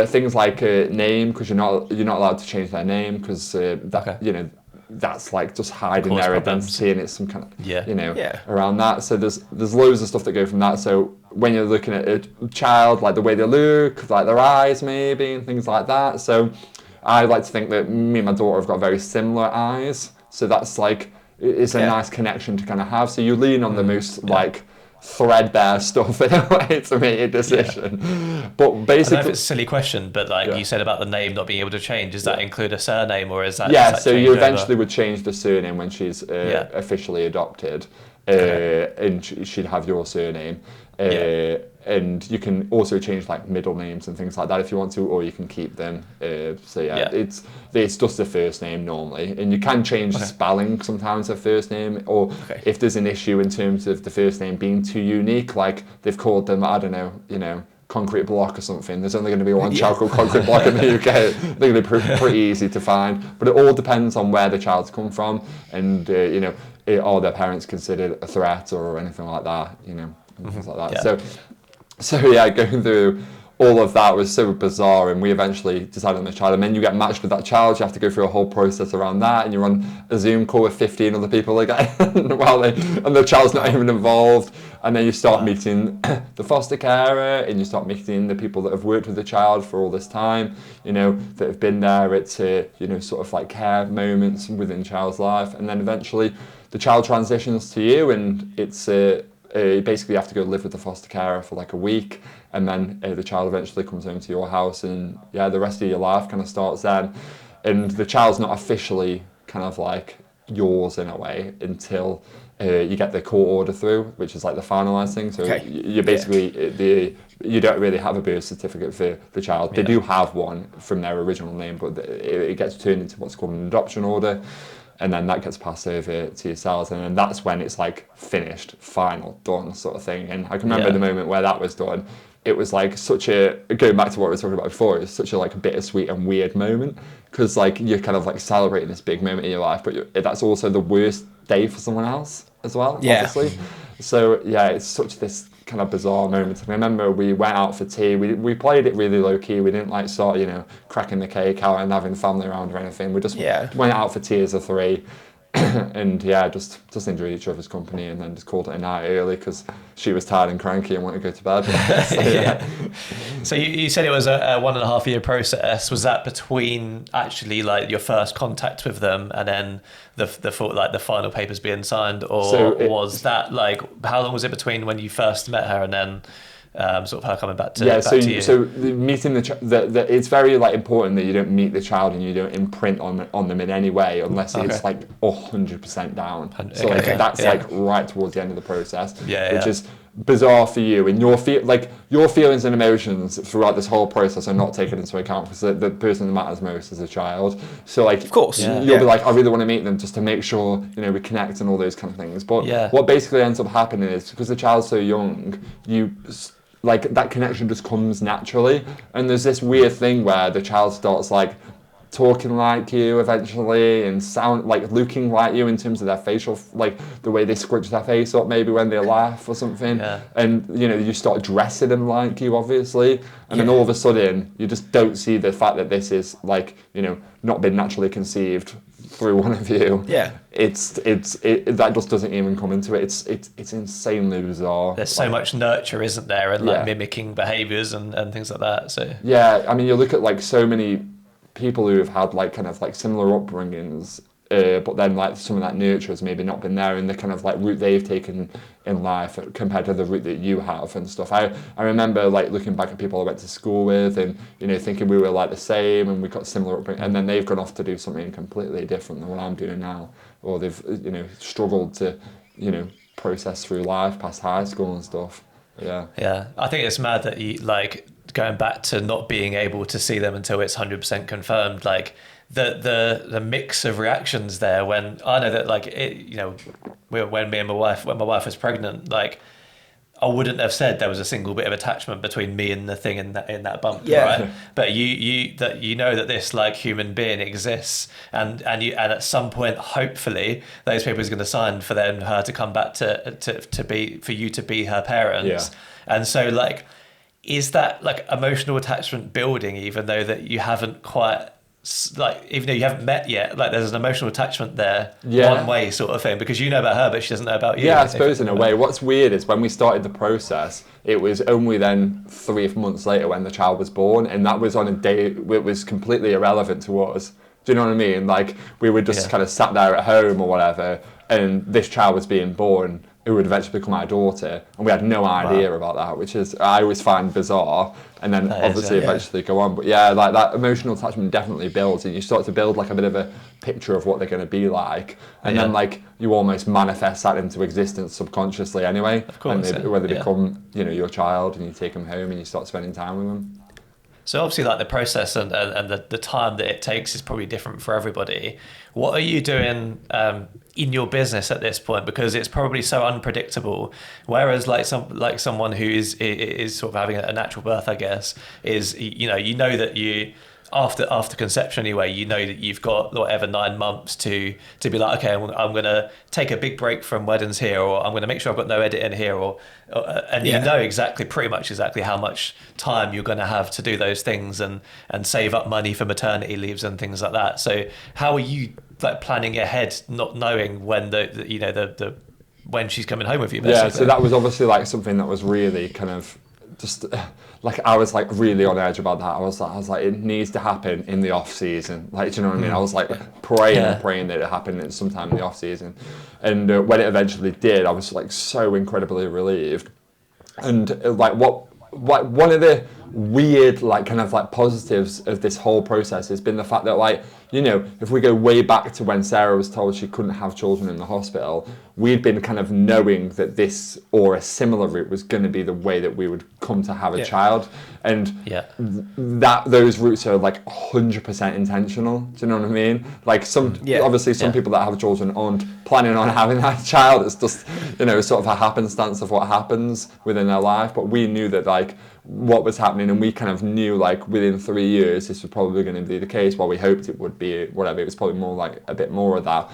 things like name, because you're not allowed to change their name, because that's, like, just hiding their identity, and it's some kind of around that. So there's loads of stuff that go from that. So when you're looking at a child, like, the way they look, like their eyes maybe, and things like that. So I like to think that me and my daughter have got very similar eyes. So that's, like, it's a nice connection to kind of have. So you lean on the most, like, threadbare stuff in a way to make a decision. But basically, I don't know if
it's a silly question, but, like, you said about the name not being able to change, does that include a surname, or is that
so you eventually would change the surname when she's officially adopted, and she'd have your surname. And you can also change, like, middle names and things like that if you want to, or you can keep them. It's just the first name normally, and you can change the spelling sometimes of first name, or if there's an issue in terms of the first name being too unique, like they've called them, I don't know, Concrete Block or something. There's only going to be one child called Concrete Block in the UK. They're going to be pretty easy to find, but it all depends on where the child's come from, and are their parents considered a threat or anything like that, and things like that. So going through all of that was so bizarre, and we eventually decided on the child. And then you get matched with that child. You have to go through a whole process around that, and you're on a Zoom call with 15 other people again, and the child's not even involved. And then you start meeting the foster carer, and you start meeting the people that have worked with the child for all this time, that have been there at, sort of like care moments within the child's life. And then eventually the child transitions to you, and it's basically you have to go live with the foster carer for like a week, and then the child eventually comes home to your house, and the rest of your life kind of starts then. And the child's not officially kind of like yours in a way until you get the court order through, which is like the finalised thing. So you're basically you don't really have a birth certificate for the child. They do have one from their original name, but it gets turned into what's called an adoption order. And then that gets passed over to yourselves, and then that's when it's like finished, final, done sort of thing. And I can remember the moment where that was done. It was like such a, going back to what we were talking about before, it's such a like bittersweet and weird moment, because like you're kind of like celebrating this big moment in your life, but that's also the worst day for someone else as well, obviously. So it's such this kind of bizarre moment. And I remember we went out for tea. We played it really low key. We didn't like start cracking the cake out and having family around or anything. We just went out for tea as a three. And just enjoyed each other's company, and then just called it a night early because she was tired and cranky and wanted to go to bed.
So you said it was a 1.5 year process. Was that between actually like your first contact with them and then the final papers being signed, or was that like, how long was it between when you first met her and then sort of her coming back to to you?
So meeting it's very like important that you don't meet the child and you don't imprint on them in any way unless it's like 100% down. So that's like right towards the end of the process, which is bizarre for you, and your feelings and emotions throughout this whole process are not taken into account because the person that matters most is a child. So like, of course, you'll be like, I really want to meet them just to make sure we connect and all those kind of things. But what basically ends up happening is, because the child's so young, like that connection just comes naturally, and there's this weird thing where the child starts like talking like you eventually and sound like looking like you in terms of their facial, like the way they scrunch their face up maybe when they laugh or something, and you start dressing them like you, obviously, and then all of a sudden you just don't see the fact that this is like not been naturally conceived through one of you. That just doesn't even come into it. It's insanely bizarre.
There's so much nurture, isn't there, and like mimicking behaviours and things like that. So
I mean, you look at like so many people who have had like kind of like similar upbringings, but then like some of that nurture has maybe not been there, and the kind of like route they've taken in life compared to the route that you have and stuff. I remember like looking back at people I went to school with and thinking we were like the same and we got similar upbringing, and then they've gone off to do something completely different than what I'm doing now, or they've struggled to process through life past high school and stuff.
I think it's mad that you like going back to not being able to see them until it's 100% confirmed, like the mix of reactions there, when I know that like when my wife was pregnant, like I wouldn't have said there was a single bit of attachment between me and the thing in that bump, right? But you know that this like human being exists, and at some point, hopefully, those papers are going to sign for her to come back to be, for you to be her parents, and so like, is that like emotional attachment building, even though that you haven't quite, like, even though you haven't met yet, like there's an emotional attachment there, one way sort of thing, because you know about her but she doesn't know about you.
I suppose in a way. What's weird is when we started the process, it was only then 3 months later when the child was born, and that was on a day it was completely irrelevant to us. Do you know what I mean? Like we were just kind of sat there at home or whatever, and this child was being born, who would eventually become our daughter, and we had no idea about that, which is I always find bizarre, and then obviously eventually go on. But like that emotional attachment definitely builds, and you start to build like a bit of a picture of what they're going to be like, and then like you almost manifest that into existence subconsciously anyway. Of course, and when they become your child, and you take them home and you start spending time with them.
So obviously, like the process and the time that it takes is probably different for everybody. What are you doing in your business at this point? Because it's probably so unpredictable. Whereas like someone who is sort of having a natural birth, I guess, is you know that you after conception anyway, you know that you've got whatever 9 months to be like, okay, I'm going to take a big break from weddings here, or I'm going to make sure I've got no editing here, and you know pretty much exactly how much time you're going to have to do those things and save up money for maternity leaves and things like that. So how are you like planning ahead, not knowing when the when she's coming home with you, basically?
Yeah, so that was obviously like something that was really kind of just like, I was like really on edge about that. I was like, it needs to happen in the off season. Like, do you know what I mean? I was like praying that it happened sometime in the off season. And when it eventually did, I was like so incredibly relieved. And like one of the weird like kind of like positives of this whole process has been the fact that, like, you know, if we go way back to when Sarah was told she couldn't have children in the hospital, we'd been kind of knowing that this or a similar route was going to be the way that we would come to have a child. And that those routes are like 100% intentional. Do you know what I mean? Like obviously some people that have children aren't planning on having that child. It's just, you know, sort of a happenstance of what happens within their life. But we knew that like what was happening, and we kind of knew like within 3 years this was probably going to be the case. Well, we hoped it would be, whatever. It was probably more like a bit more of that.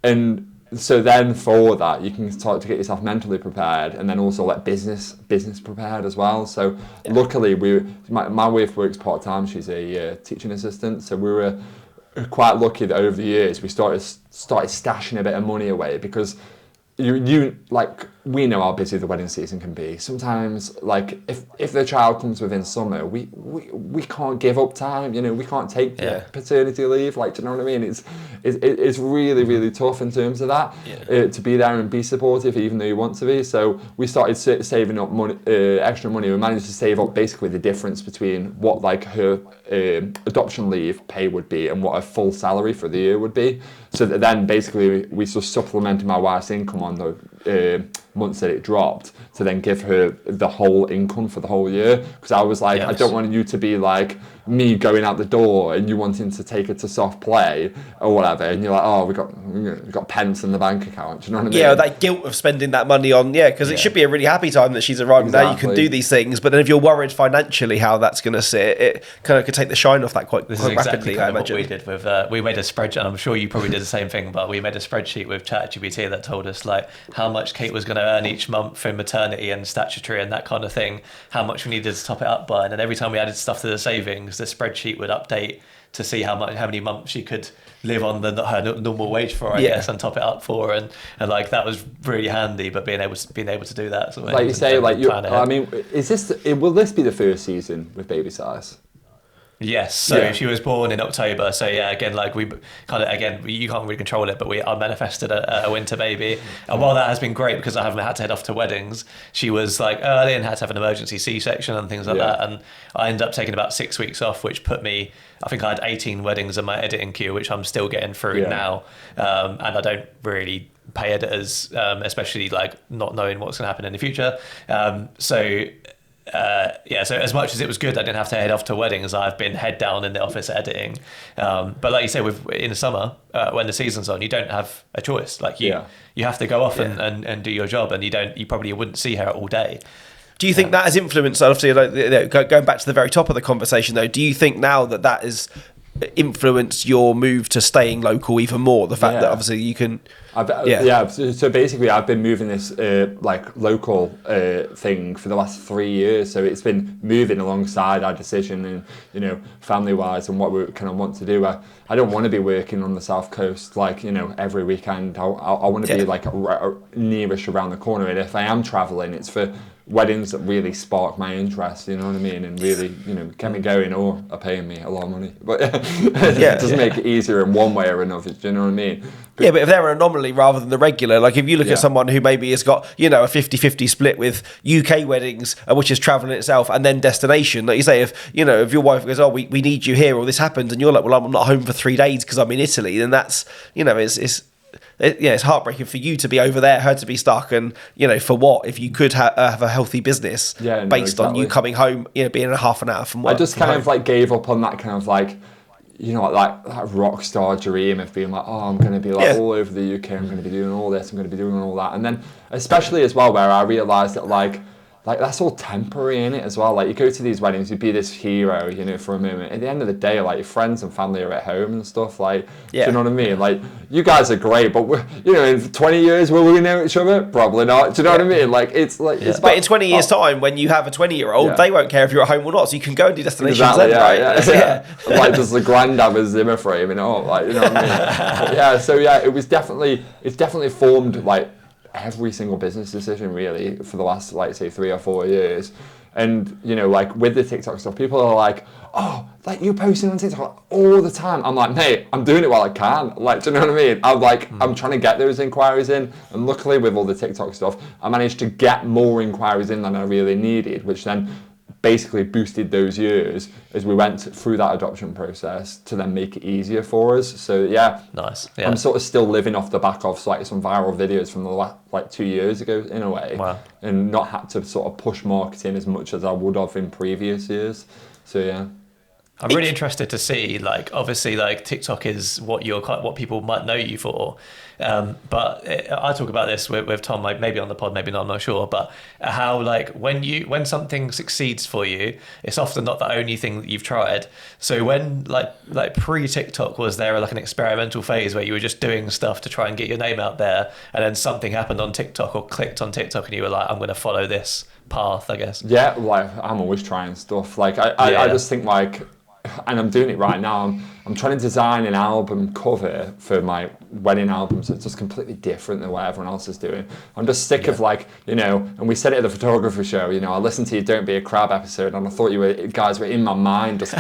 And so then for that, you can start to get yourself mentally prepared, and then also like business prepared as well. So luckily, my wife works part-time. She's a teaching assistant. So we were quite lucky that over the years we started stashing a bit of money away, because you like, we know how busy the wedding season can be. Sometimes, like, if the child comes within summer, we can't give up time. You know, we can't take paternity leave. Like, do you know what I mean? It's really, really tough in terms of that, to be there and be supportive, even though you want to be. So we started saving up money, extra money. We managed to save up basically the difference between what like her adoption leave pay would be and what a full salary for the year would be. So that then basically we just supplemented my wife's income on the months that it dropped to then give her the whole income for the whole year. Because I was like, I don't want you to be like me going out the door and you wanting to take her to soft play or whatever, and you're like, oh, we got pence in the bank account. Do you know what I mean?
Yeah, that guilt of spending that money on, because it should be a really happy time that she's arrived. Exactly. Now you can do these things, but then if you're worried financially how that's going to sit, it kind of could take the shine off that quite
exactly
rapidly. I imagine
what we did with we made a spreadsheet. I'm sure you probably did the same thing, but we made a spreadsheet with ChatGPT that told us like how much Kate was going to earn each month in maternity and statutory and that kind of thing, how much we needed to top it up by, and then every time we added stuff to the savings, the spreadsheet would update to see how many months she could live on her normal wage for, I guess, and top it up for, and like that was really handy. But being able to do that, so
like you say, like I mean, will this be the first season with baby size?
Yes, so she was born in October. So again, like we kind of, you can't really control it, but I manifested a winter baby. And while that has been great because I haven't had to head off to weddings, she was like early and had to have an emergency C-section and things like that. And I ended up taking about 6 weeks off, which put me, I think I had 18 weddings in my editing queue, which I'm still getting through now. And I don't really pay editors, especially like not knowing what's going to happen in the future. So as much as it was good I didn't have to head off to weddings, I've been head down in the office editing. But like you say, in the summer, when the season's on, you don't have a choice. Like you have to go off and do your job, and you probably wouldn't see her all day.
Do you think that has influenced, obviously, like, going back to the very top of the conversation though, do you think now that has influenced your move to staying local even more? The fact that obviously you can... So basically I've been moving this like local thing for the last 3 years, so it's been moving alongside our decision, and you know, family wise and what we kind of want to do. I don't want to be working on the south coast like, you know, every weekend. I want to be like nearish around the corner, and if I am traveling, it's for weddings that really spark my interest, you know what I mean, and really, you know, get me going, or are paying me a lot of money, but it doesn't make it easier in one way or another, do you know what I mean? But if they're an anomaly rather than the regular, like if you look at someone who maybe has got, you know, a 50-50 split with UK weddings, which is travel in itself, and then destination, like you say, if your wife goes, oh, we need you here, or this happens, and you're like, well, I'm not home for 3 days because I'm in Italy, then that's, you know, it's heartbreaking for you to be over there, her to be stuck, and you know, for what, if you could have a healthy business based on you coming home, you know, being a half an hour from work.
I just kind of like gave up on that kind of like, you know, like that rock star dream of being like, oh, I'm going to be like all over the UK, I'm going to be doing all this, I'm going to be doing all that, and then especially as well where I realised that like like that's all temporary in it as well. Like you go to these weddings, you be this hero, you know, for a moment. At the end of the day, like your friends and family are at home and stuff. Like, do you know what I mean? Like you guys are great, but we're, you know, in 20 years will we know each other? Probably not. Do you know what I mean? Like it's like, it's
but in 20 years time, when you have a 20-year-old, they won't care if you're at home or not, so you can go and do destinations then, right?
Like does the granddad with Zimmer frame and all, like, you know what I mean? So it's definitely formed like every single business decision really for the last, like, say 3 or 4 years. And, you know, like with the TikTok stuff, people are like, oh, like you're posting on TikTok all the time. I'm like, mate, I'm doing it while I can. Like, do you know what I mean? I'm like, I'm trying to get those inquiries in. And luckily with all the TikTok stuff, I managed to get more inquiries in than I really needed, which then basically boosted those years as we went through that adoption process to then make it easier for us. So
nice.
I'm sort of still living off the back of like some viral videos from the like 2 years ago in a way.
Wow.
And not had to sort of push marketing as much as I would have in previous years. So yeah.
I'm really interested to see, like, obviously, like TikTok is what people might know you for, but I talk about this with Tom, like maybe on the pod, maybe not, I'm not sure, but how like when something succeeds for you, it's often not the only thing that you've tried. So when like pre-TikTok, was there like an experimental phase where you were just doing stuff to try and get your name out there, and then something happened on TikTok or clicked on TikTok, and you were like, I'm going to follow this path, I guess?
Yeah, like I'm always trying stuff. Like I just think like. And I'm doing it right now. I'm trying to design an album cover for my wedding album, so it's just completely different than what everyone else is doing. I'm just sick of like, you know, and we said it at the photography show, you know, I listened to your Don't Be a Crab episode and I thought you guys were in my mind, just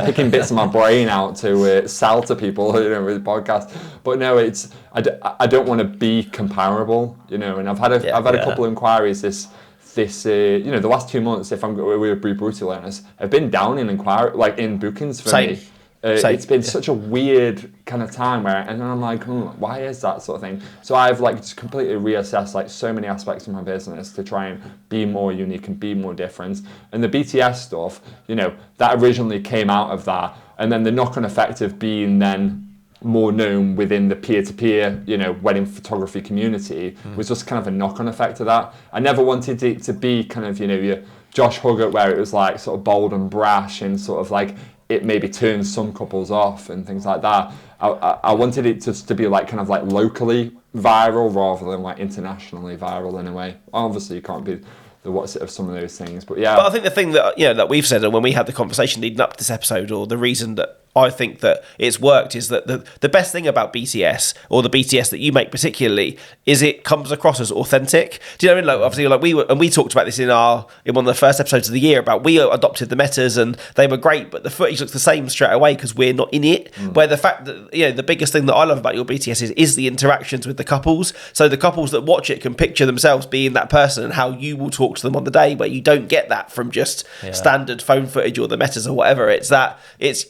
picking bits of my brain out to sell to people, you know, with the podcast. But no, I don't want to be comparable, you know, and I've had a couple of inquiries this you know, the last 2 months, if we're brutally honest, have been down in in bookings for me. It's been such a weird kind of time and then I'm like, why is that sort of thing? So I've like just completely reassessed like so many aspects of my business to try and be more unique and be more different. And the BTS stuff, you know, that originally came out of that, and then the knock-on effect of being then more known within the peer-to-peer, you know, wedding photography community was just kind of a knock-on effect of that. I never wanted it to be kind of, you know, your Josh Huggett, where it was like sort of bold and brash and sort of like it maybe turns some couples off and things like that. I wanted it just to be like kind of like locally viral rather than like internationally viral in a way. Obviously you can't be the what's it of some of those things, but yeah.
But I think the thing that, you know, that we've said, and when we had the conversation leading up to this episode, or the reason that I think that it's worked, is that the best thing about BTS, or the BTS that you make particularly, is it comes across as authentic. Do you know what I mean? Like, obviously, like we talked about this in one of the first episodes of the year, about we adopted the metas and they were great, but the footage looks the same straight away because we're not in it. Where the fact that, you know, the biggest thing that I love about your BTS is the interactions with the couples. So the couples that watch it can picture themselves being that person, and how you will talk to them on the day, where you don't get that from just standard phone footage or the metas or whatever. It's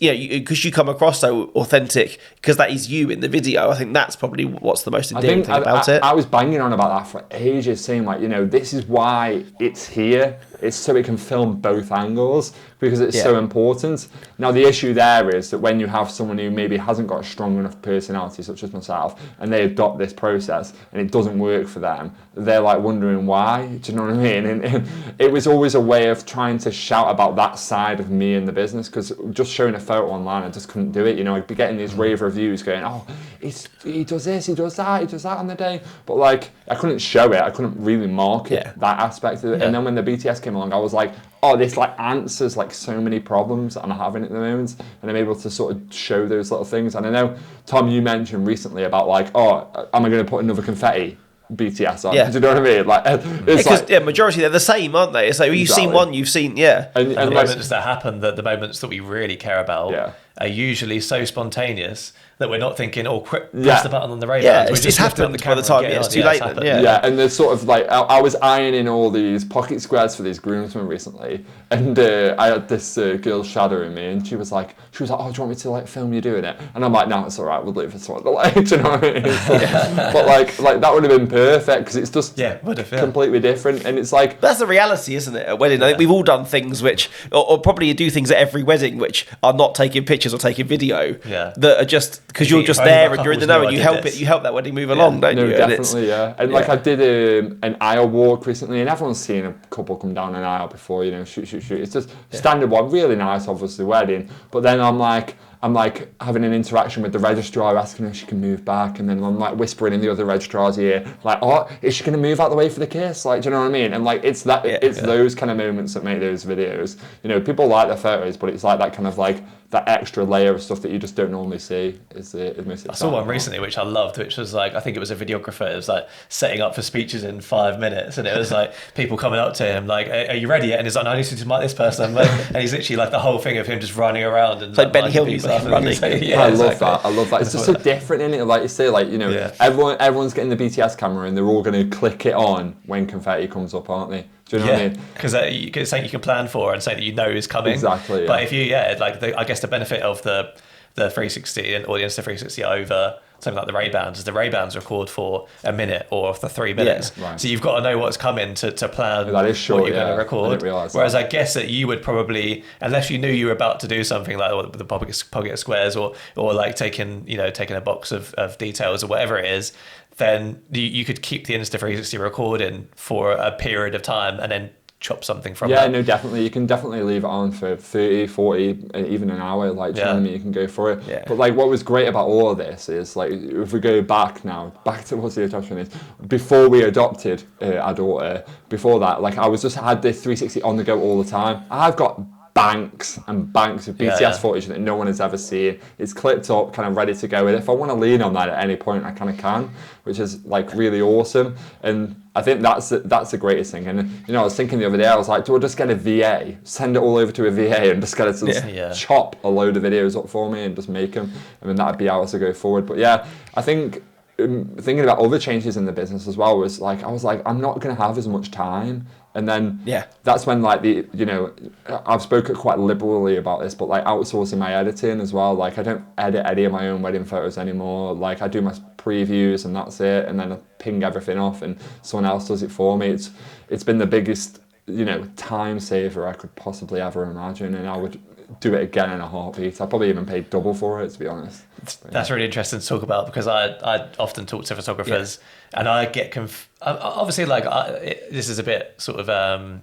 you know, because you come across so authentic, because that is you in the video. I think that's probably what's the most endearing thing about it.
I was banging on about that for ages, saying like, you know, this is why it's here. It's so it can film both angles, because it's so important. Now the issue there is that when you have someone who maybe hasn't got a strong enough personality, such as myself, and they adopt this process and it doesn't work for them, they're like wondering why. Do you know what I mean? And it was always a way of trying to shout about that side of me in the business, because just showing a photo online, I just couldn't do it. You know, I'd be getting these rave reviews going, oh, he does this, he does that on the day, but like I couldn't show it. I couldn't really market that aspect of it. And then when the BTS came along, I was like, oh, this like answers like so many problems that I'm having at the moment, and I'm able to sort of show those little things. And I know, Tom, you mentioned recently about like, oh, am I going to put another confetti BTS on? Do you know what I mean? Like, it's
majority they're the same, aren't they? It's like you've seen one, you've seen and
the moments that happen, the moments that we really care about are usually so spontaneous that we're not thinking, oh, quick, press the button on the radar.
Yeah, it's happened by the time it's too late.
And there's sort of like, I was ironing all these pocket squares for these groomsmen recently, and I had this girl shadowing me, and she was like, oh, do you want me to like film you doing it? And I'm like, no, it's all right, we'll leave it on the light. Do you know what I mean? But like that would have been perfect, because it's just completely different, and it's like,
that's the reality, isn't it? At wedding, I think we've all done things which, or probably do things at every wedding which are not taking pictures pictures or taking video
Yeah.
that are just because you're just there and you're in the know and you help that wedding move along, don't you?
Definitely, and like I did an aisle walk recently, and everyone's seen a couple come down an aisle before, shoot. It's just standard one, really nice, obviously wedding. But then I'm like having an interaction with the registrar, asking if she can move back, and then I'm like whispering in the other registrar's ear, like, "Oh, is she going to move out the way for the kiss?" Like, do you know what I mean? And like, it's those kind of moments that make those videos. People like their photos, but it's like that kind of like that extra layer of stuff that you just don't normally see. Is most exciting.
I saw one recently which I loved, which was like, I think it was a videographer. It was like setting up for speeches in 5 minutes, and it was like people coming up to him like, "Are you ready yet?" And he's like, "No, I need to mic this person." And he's literally like the whole thing of him just running around and
like Benny Hill running.
I love that. It's just so different, isn't it? Like you say, like everyone's getting the BTS camera and they're all going to click it on when confetti comes up, aren't they? Do you know what I mean?
Because it's something you can plan for and something that you know is coming.
Exactly.
But if you, I guess the benefit of the 360 and audience to 360 over something like the Ray-Bans is the Ray-Bans record for a minute or for 3 minutes.
Yeah,
right. So you've got to know what's coming to plan
that is short,
what you're going to record.
I didn't realise
Whereas
that.
I guess that you would probably, unless you knew you were about to do something like the pocket of squares or like taking a box of details or whatever it is, then you could keep the Insta360 recording for a period of time and then chop something from that.
No, definitely. You can definitely leave it on for 30, 40, even an hour. Like, do you know what I mean? You can go for it.
Yeah.
But like, what was great about all of this is like, if we go back to what the attachment is, before we adopted our daughter, before that, like I had this 360 on the go all the time. I've got banks and banks of BTS footage that no one has ever seen. It's clipped up, kind of ready to go. And if I want to lean on that at any point, I kind of can, which is like really awesome. And I think that's the greatest thing. And I was thinking the other day, I was like, do I just get a VA, send it all over to a VA, and just get it to chop a load of videos up for me and just make them? I mean, that'd be ours to go forward. But yeah, I think thinking about other changes in the business as well was like, I was like, I'm not going to have as much time. And then that's when like I've spoken quite liberally about this, but like outsourcing my editing as well. Like I don't edit any of my own wedding photos anymore. Like I do my previews and that's it. And then I ping everything off and someone else does it for me. It's been the biggest, time saver I could possibly ever imagine. And I would do it again in a heartbeat. I'd probably even pay double for it, to be honest.
That's really interesting to talk about because I often talk to photographers and I get obviously like this is a bit sort of I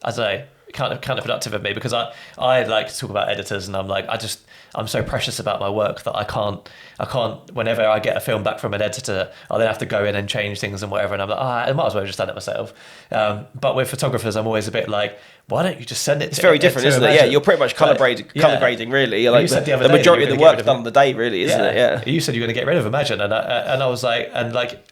don't know, kind of productive of me because I like to talk about editors and I'm like I'm so precious about my work that I can't whenever I get a film back from an editor I then have to go in and change things and whatever and I'm like I might as well just done it myself. But with photographers I'm always a bit like, why don't you just send it
it's very different, isn't it? Yeah, you're pretty much colour grading really. Like the majority of the work done on the day really, isn't it? Yeah.
You said you're going to get rid of Imagine and I was like, and like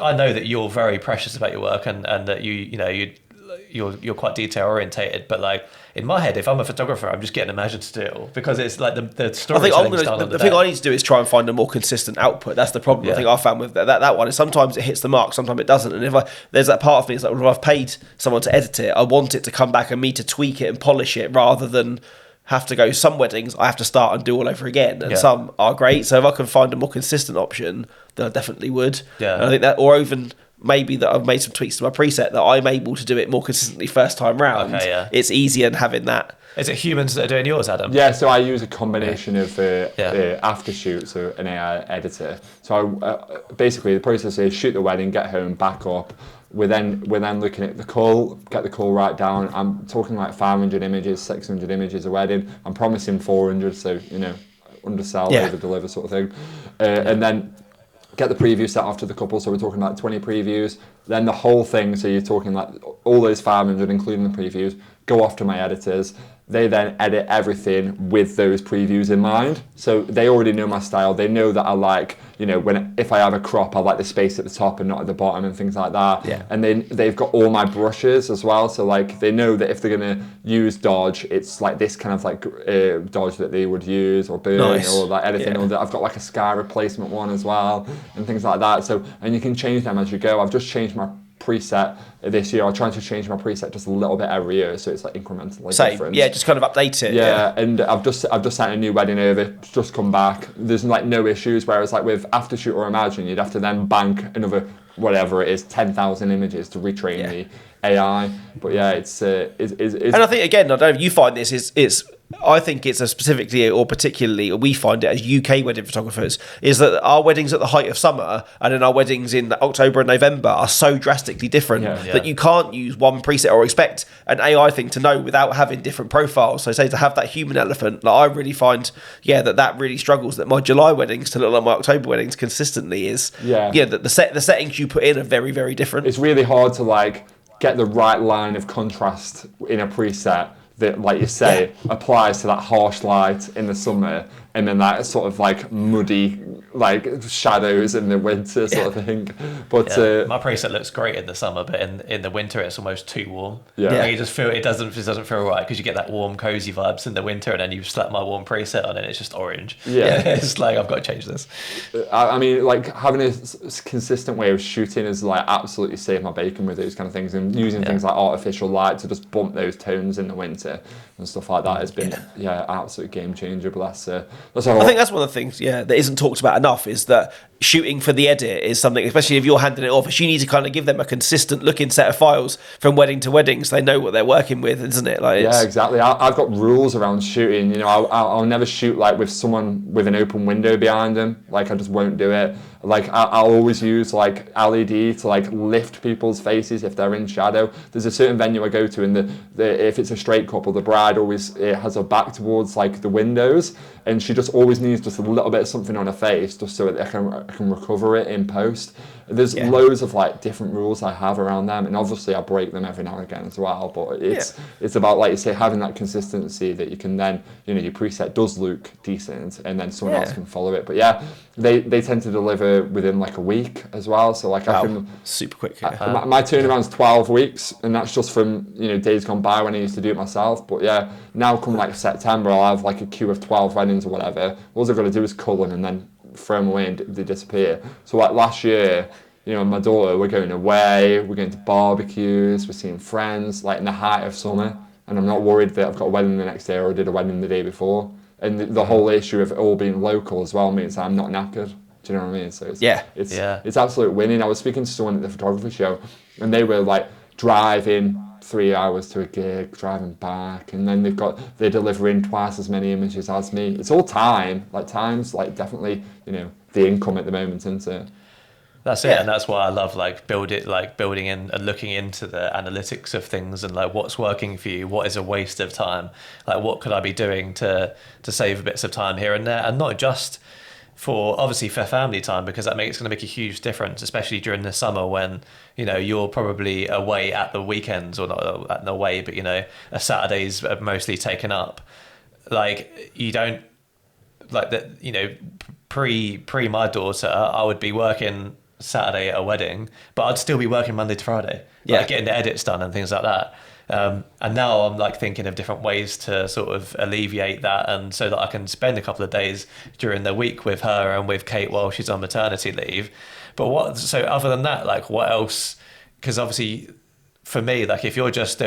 I know that you're very precious about your work and that you're quite detail orientated, but like in my head, if I'm a photographer, I'm just getting Imagine still because it's like the story.
I think the thing I need to do is try and find a more consistent output. That's the problem. I think I found with that one is sometimes it hits the mark, sometimes it doesn't. And if there's that part of me, it's like, well, if I've paid someone to edit it, I want it to come back and me to tweak it and polish it rather than have to go. Some weddings I have to start and do all over again, and some are great. So if I can find a more consistent option, then I definitely would.
Yeah,
and I think that, or even maybe that I've made some tweaks to my preset that I'm able to do it more consistently first time round.
Okay, yeah.
It's easier than having that.
Is it humans that are doing yours, Adam?
Yeah, so I use a combination of Aftershoot, so an AI editor. So basically the process is shoot the wedding, get home, back up. We're then looking at the call, get the call right down. I'm talking like 500 images, 600 images a wedding. I'm promising 400, so undersell, over deliver sort of thing. And then get the preview set off to the couple, so we're talking about 20 previews. Then the whole thing, so you're talking like all those 500, including the previews, go off to my editors. They then edit everything with those previews in mind. So they already know my style. They know that I like, if I have a crop, I like the space at the top and not at the bottom and things like that.
Yeah.
And they've got all my brushes as well. So like they know that if they're going to use Dodge, it's like this kind of like Dodge that they would use or burn or like anything. Or I've got like a sky replacement one as well and things like that. So, and you can change them as you go. I've just changed my preset this year. I'm trying to change my preset just a little bit every year, so it's like incrementally different.
Yeah, just kind of update it.
Yeah, and I've just sent a new wedding over. It's just come back. There's like no issues. Whereas like with Aftershoot or Imagine, you'd have to then bank another whatever it is, 10,000 images to retrain the AI. But yeah, it's. And
I think again, I don't know if you find this is I think it's a specifically or particularly, we find it as UK wedding photographers, is that our weddings at the height of summer and then our weddings in October and November are so drastically different that you can't use one preset or expect an AI thing to know without having different profiles. So say to have that human elephant, like I really find, that really struggles, that my July weddings to look like my October weddings consistently is, that the settings you put in are very, very different.
It's really hard to like get the right line of contrast in a preset that, like you say, applies to that harsh light in the summer, and then that sort of like muddy like shadows in the winter sort of thing. But
my preset looks great in the summer, but in the winter it's almost too warm.
Like
you just feel it doesn't feel right, because you get that warm cozy vibes in the winter, and then you slap my warm preset on and it's just orange. It's like, I've got to change this.
I mean, like having a consistent way of shooting has like absolutely saved my bacon with those kind of things, and using things like artificial light to just bump those tones in the winter and stuff like that has been absolute game changer. But I
think that's one of the things that isn't talked about enough, is that shooting for the edit is something, especially if you're handing it off, you need to kind of give them a consistent looking set of files from wedding to wedding, so they know what they're working with, isn't it? Like,
exactly. I've got rules around shooting. You know, I'll never shoot like with someone with an open window behind them. Like, I just won't do it. Like, I'll always use like LED to like lift people's faces if they're in shadow. There's a certain venue I go to, and if it's a straight couple, the bride always has her back towards like the windows, and she just always needs just a little bit of something on her face, just so that I can recover it in post. There's loads of like different rules I have around them, and obviously I break them every now and again as well. But it's about, like you say, having that consistency that you can then, you know, your preset does look decent, and then someone else can follow it. But they tend to deliver within like a week as well. So like I can
super quick.
My turnaround's 12 weeks, and that's just from, you know, days gone by when I used to do it myself. But now come like September, I'll have like a queue of 12 weddings or whatever. All I've got to do is cull them and then throw them away and they disappear. So like last year, you know, my daughter, we're going away, we're going to barbecues, we're seeing friends, like in the height of summer, and I'm not worried that I've got a wedding the next day or I did a wedding the day before. And the whole issue of it all being local as well means I'm not knackered. Do you know what I mean? So it's absolute winning. I was speaking to someone at the photography show, and they were like driving 3 hours to a gig, driving back, and then they're delivering twice as many images as me. It's all time. Like, time's like definitely, you know, the income at the moment, isn't it?
That's it, and that's why I love building in and looking into the analytics of things, and like what's working for you, what is a waste of time, like what could I be doing to save bits of time here and there, and not just for family time, because it's going to make a huge difference, especially during the summer when, you know, you're probably away at the weekends, or not away, but, you know, a Saturday's are mostly taken up. Like, you don't like that, you know, pre my daughter, I would be working Saturday at a wedding, but I'd still be working Monday to Friday, like getting the edits done and things like that. And now I'm like thinking of different ways to sort of alleviate that, and so that I can spend a couple of days during the week with her and with Kate while she's on maternity leave. But so other than that, like what else? Because obviously for me, like if you're just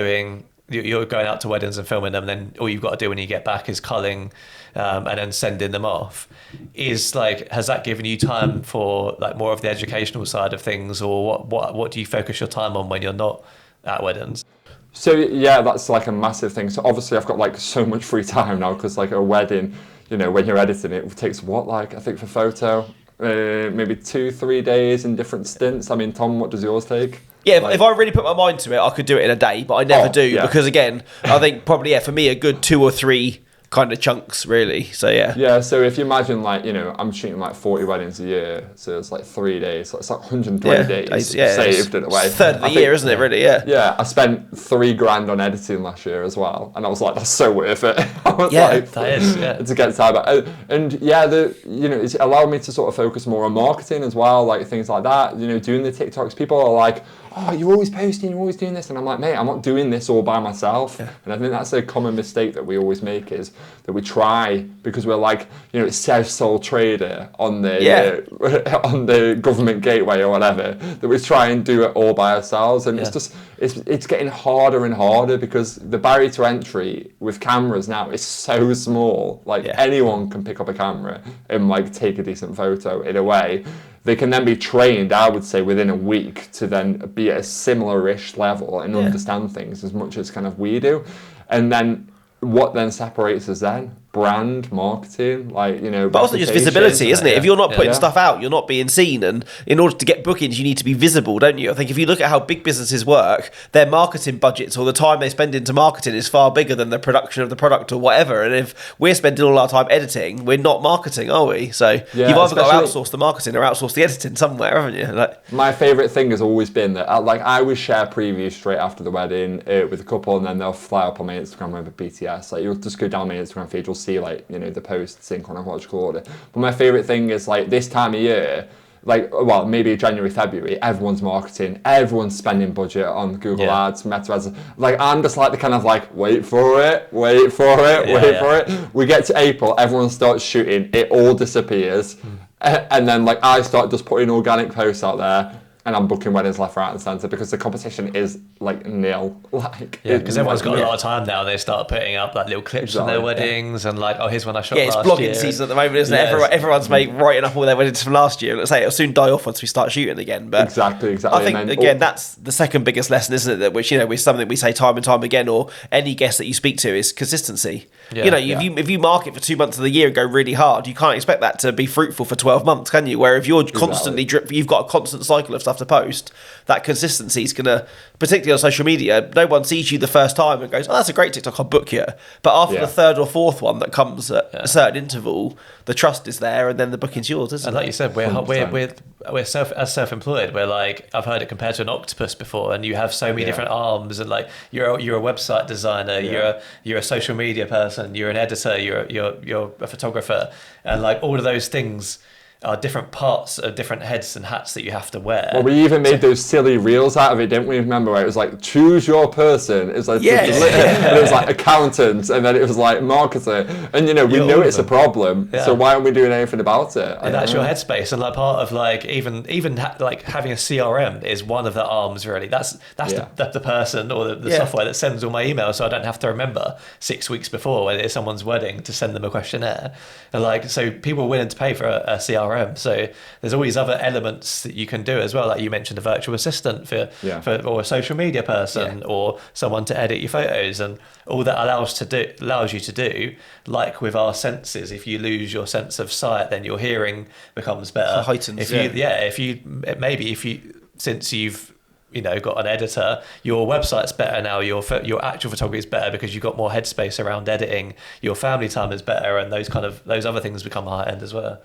you're going out to weddings and filming them, then all you've got to do when you get back is culling and then sending them off. Has that given you time for like more of the educational side of things, or what do you focus your time on when you're not at weddings?
So that's like a massive thing. So obviously I've got like so much free time now, because like a wedding, you know, when you're editing it takes I think for photo, maybe 2-3 days in different stints. I mean, Tom, what does yours take?
Yeah, if I really put my mind to it, I could do it in a day, but I never do, because again, I think probably for me a good 2 or 3 kind of chunks, really. So
so if you imagine, like, you know, I'm shooting like 40 weddings a year, so it's like 3 days, so it's like 120 days saved in a way.
It's a third of the year, isn't it, really?
I spent $3,000 on editing last year as well, and I was like, that's so worth it. I was
that is
to get time back. And it's allowed me to sort of focus more on marketing as well, like things like that, you know, doing the TikToks. People are like, oh, you're always posting, you're always doing this, and I'm like, mate, I'm not doing this all by myself. And I think that's a common mistake that we always make, is that we try, because we're like, you know, it says sole trader on the on the government gateway or whatever, that we try and do it all by ourselves, and it's just it's getting harder and harder, because the barrier to entry with cameras now is so small. Like anyone can pick up a camera and like take a decent photo. In a way, they can then be trained, I would say, within a week to then be at a similar-ish level and understand things as much as kind of we do. And then what then separates us then? Brand, marketing, like, you know,
but also just visibility, isn't it? If you're not putting stuff out, you're not being seen, and in order to get bookings, you need to be visible, don't you? I think if you look at how big businesses work, their marketing budgets or the time they spend into marketing is far bigger than the production of the product or whatever. And if we're spending all our time editing, we're not marketing, are we? So you've either got to outsource the marketing or outsource the editing somewhere, haven't you? Like,
my favourite thing has always been that I would share previews straight after the wedding with a couple, and then they'll fly up on my Instagram with BTS. Like, you'll just go down my Instagram feed, you'll see, like, you know, the posts in chronological order. But my favourite thing is, like, this time of year, like, well, maybe January, February, everyone's marketing, everyone's spending budget on Google Ads, Meta Ads. Like, I'm just like the kind of like, wait for it. We get to April, everyone starts shooting, it all disappears. And then, like, I start just putting organic posts out there, and I'm booking weddings left, right, and centre because the competition is like nil. Like,
because everyone's got a lot of time now. They start putting up like little clips of their weddings and like, oh, here's one I shot last year.
Yeah, it's blogging season at the moment, isn't it? Everyone's writing up all their weddings from last year. Let's say it'll soon die off once we start shooting again. But
exactly.
I think again that's the second biggest lesson, isn't it? That which, you know, is something we say time and time again, or any guest that you speak to, is consistency. Yeah, you know, if you market for 2 months of the year and go really hard, you can't expect that to be fruitful for 12 months, can you? Where if you're constantly you've got a constant cycle of stuff to post, that consistency is going to, particularly on social media, no one sees you the first time and goes, oh, that's a great TikTok, I'll book you. But after the third or fourth one that comes at a certain interval, the trust is there, and then the booking's yours, isn't it?
And like you said, we're self-employed. We're like, I've heard it compared to an octopus before, and you have so many different arms, and like you're a website designer, you're a social media person, you're an editor, you're a photographer, and like all of those things are different parts of different heads and hats that you have to wear.
Well, we even made those silly reels out of it, didn't we? Remember where it was like, choose your person. It was like, and it was like accountants, and then it was like marketer. And, you know, we know it's a problem, so why aren't we doing anything about it?
And that's your headspace. And like part of like, even like having a CRM is one of the arms, really. That's the person or the software that sends all my emails, so I don't have to remember 6 weeks before when it's someone's wedding to send them a questionnaire. And like, so people are willing to pay for a CRM. So there's always other elements that you can do as well. Like you mentioned, a virtual assistant for or a social media person or someone to edit your photos, and all that allows you to do. Like with our senses, if you lose your sense of sight, then your hearing becomes better.
Heightens.
Since you've got an editor, your website's better now, your actual photography is better because you've got more headspace around editing, your family time is better, and those other things become high end as well.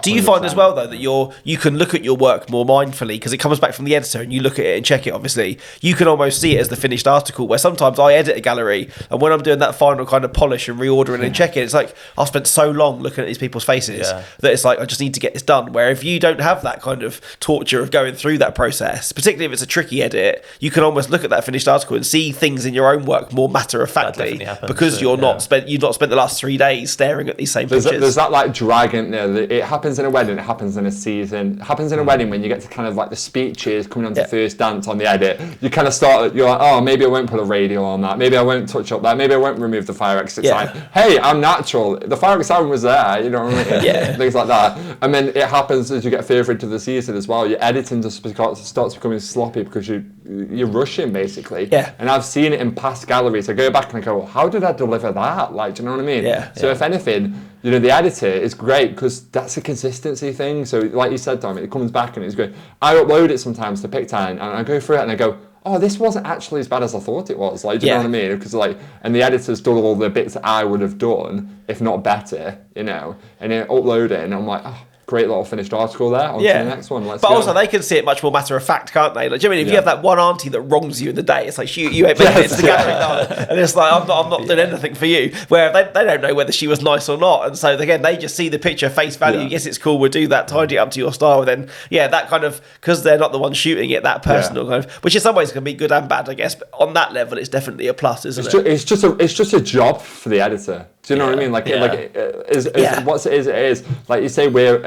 Do you find as well though that you can look at your work more mindfully because it comes back from the editor and you look at it and check it? Obviously you can almost see it as the finished article, where sometimes I edit a gallery and when I'm doing that final kind of polish and reordering and checking, it's like I've spent so long looking at these people's faces that it's like I just need to get this done. Where if you don't have that kind of torture of going through that process, particularly if it's a tricky edit, you can almost look at that finished article and see things in your own work more matter-of-factly because you've not spent the last 3 days staring at these same pictures.
There's that like drag in there. It happens in a wedding, it happens in a season, it happens in a wedding when you get to kind of like the speeches coming on to the first dance on the edit. You kind of you're like, oh, maybe I won't put a radio on that, maybe I won't touch up that, maybe I won't remove the fire exit sign. Hey, I'm natural, the fire exit sign was there, you know what I mean? Things like that. And then it happens as you get further into the season as well. Your editing just starts becoming sloppy because you're rushing basically. And I've seen it in past galleries. I go back and I go, how did I deliver that? Like, do you know what I mean? So if anything, the editor is great because that's a consistency thing. So like you said, Dom, it comes back and it's good. I upload it sometimes to Pictime and I go through it and I go, oh, this wasn't actually as bad as I thought it was. Like, do you know what I mean? Because and the editor's done all the bits that I would have done, if not better, and then upload it and I'm like, oh, great little finished article there. On to the next one. Let's go.
Also, they can see it much more matter of fact, can't they? Like, do you know what I mean? If you have that one auntie that wrongs you in the day, it's like you ain't making it to the gallery, and it's like I'm not doing anything for you. Where they don't know whether she was nice or not, and so again they just see the picture face value. Yes, it's cool. We'll do that. Tidy it up to your style. Then that kind of, because they're not the one shooting it, that personal kind of, which in some ways can be good and bad, I guess. But on that level, it's definitely a plus, isn't it?
It's just a job for the editor. Do you know what I mean? Like, what it is. Like you say, we're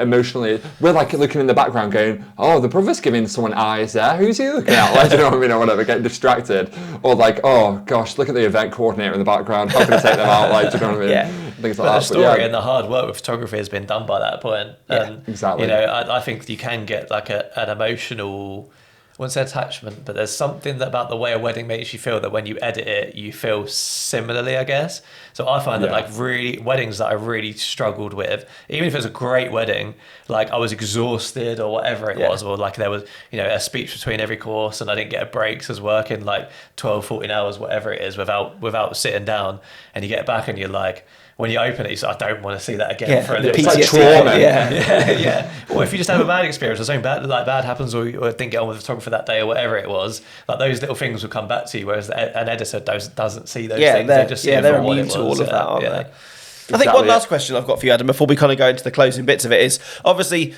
like looking in the background going, oh, the brother's giving someone eyes there. Who's he looking at? Like, do you know what I mean? Or whatever, getting distracted. Or like, oh, gosh, look at the event coordinator in the background. How can I take them out? Like, do you know what I mean? Things like that.
The story and the hard work with photography has been done by that point. And,
exactly.
I think you can get like an emotional wouldn't say attachment, but there's something about the way a wedding makes you feel that when you edit it, you feel similarly, I guess. So I find that like really weddings that I really struggled with, even if it was a great wedding, like I was exhausted or whatever it was, or like there was, a speech between every course and I didn't get a break, so I was working like 12, 14 hours, whatever it is, without sitting down, and you get back and you're like, when you open it, you say, I don't want to see that again for a little
bit. It's like trauma.
Yeah. Or if you just have a bad experience or something bad happens, or didn't get on with the photographer that day or whatever it was, like those little things will come back to you, whereas an editor doesn't see those things. They just see
they're immune to all of that, aren't they? I think one last question I've got for you, Adam, before we kind of go into the closing bits of it is, obviously,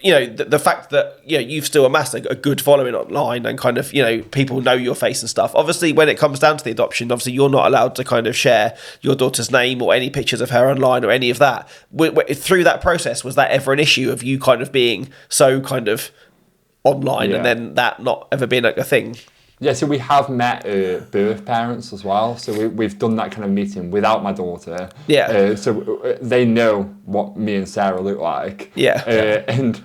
the fact that, you've still amassed a good following online and kind of, people know your face and stuff. Obviously, when it comes down to the adoption, obviously you're not allowed to kind of share your daughter's name or any pictures of her online or any of that. Through that process, was that ever an issue of you kind of being so kind of online and then that not ever being like a thing?
Yeah, so we have met birth parents as well. So we've done that kind of meeting without my daughter.
Yeah.
So they know what me and Sarah look like.
Yeah.
And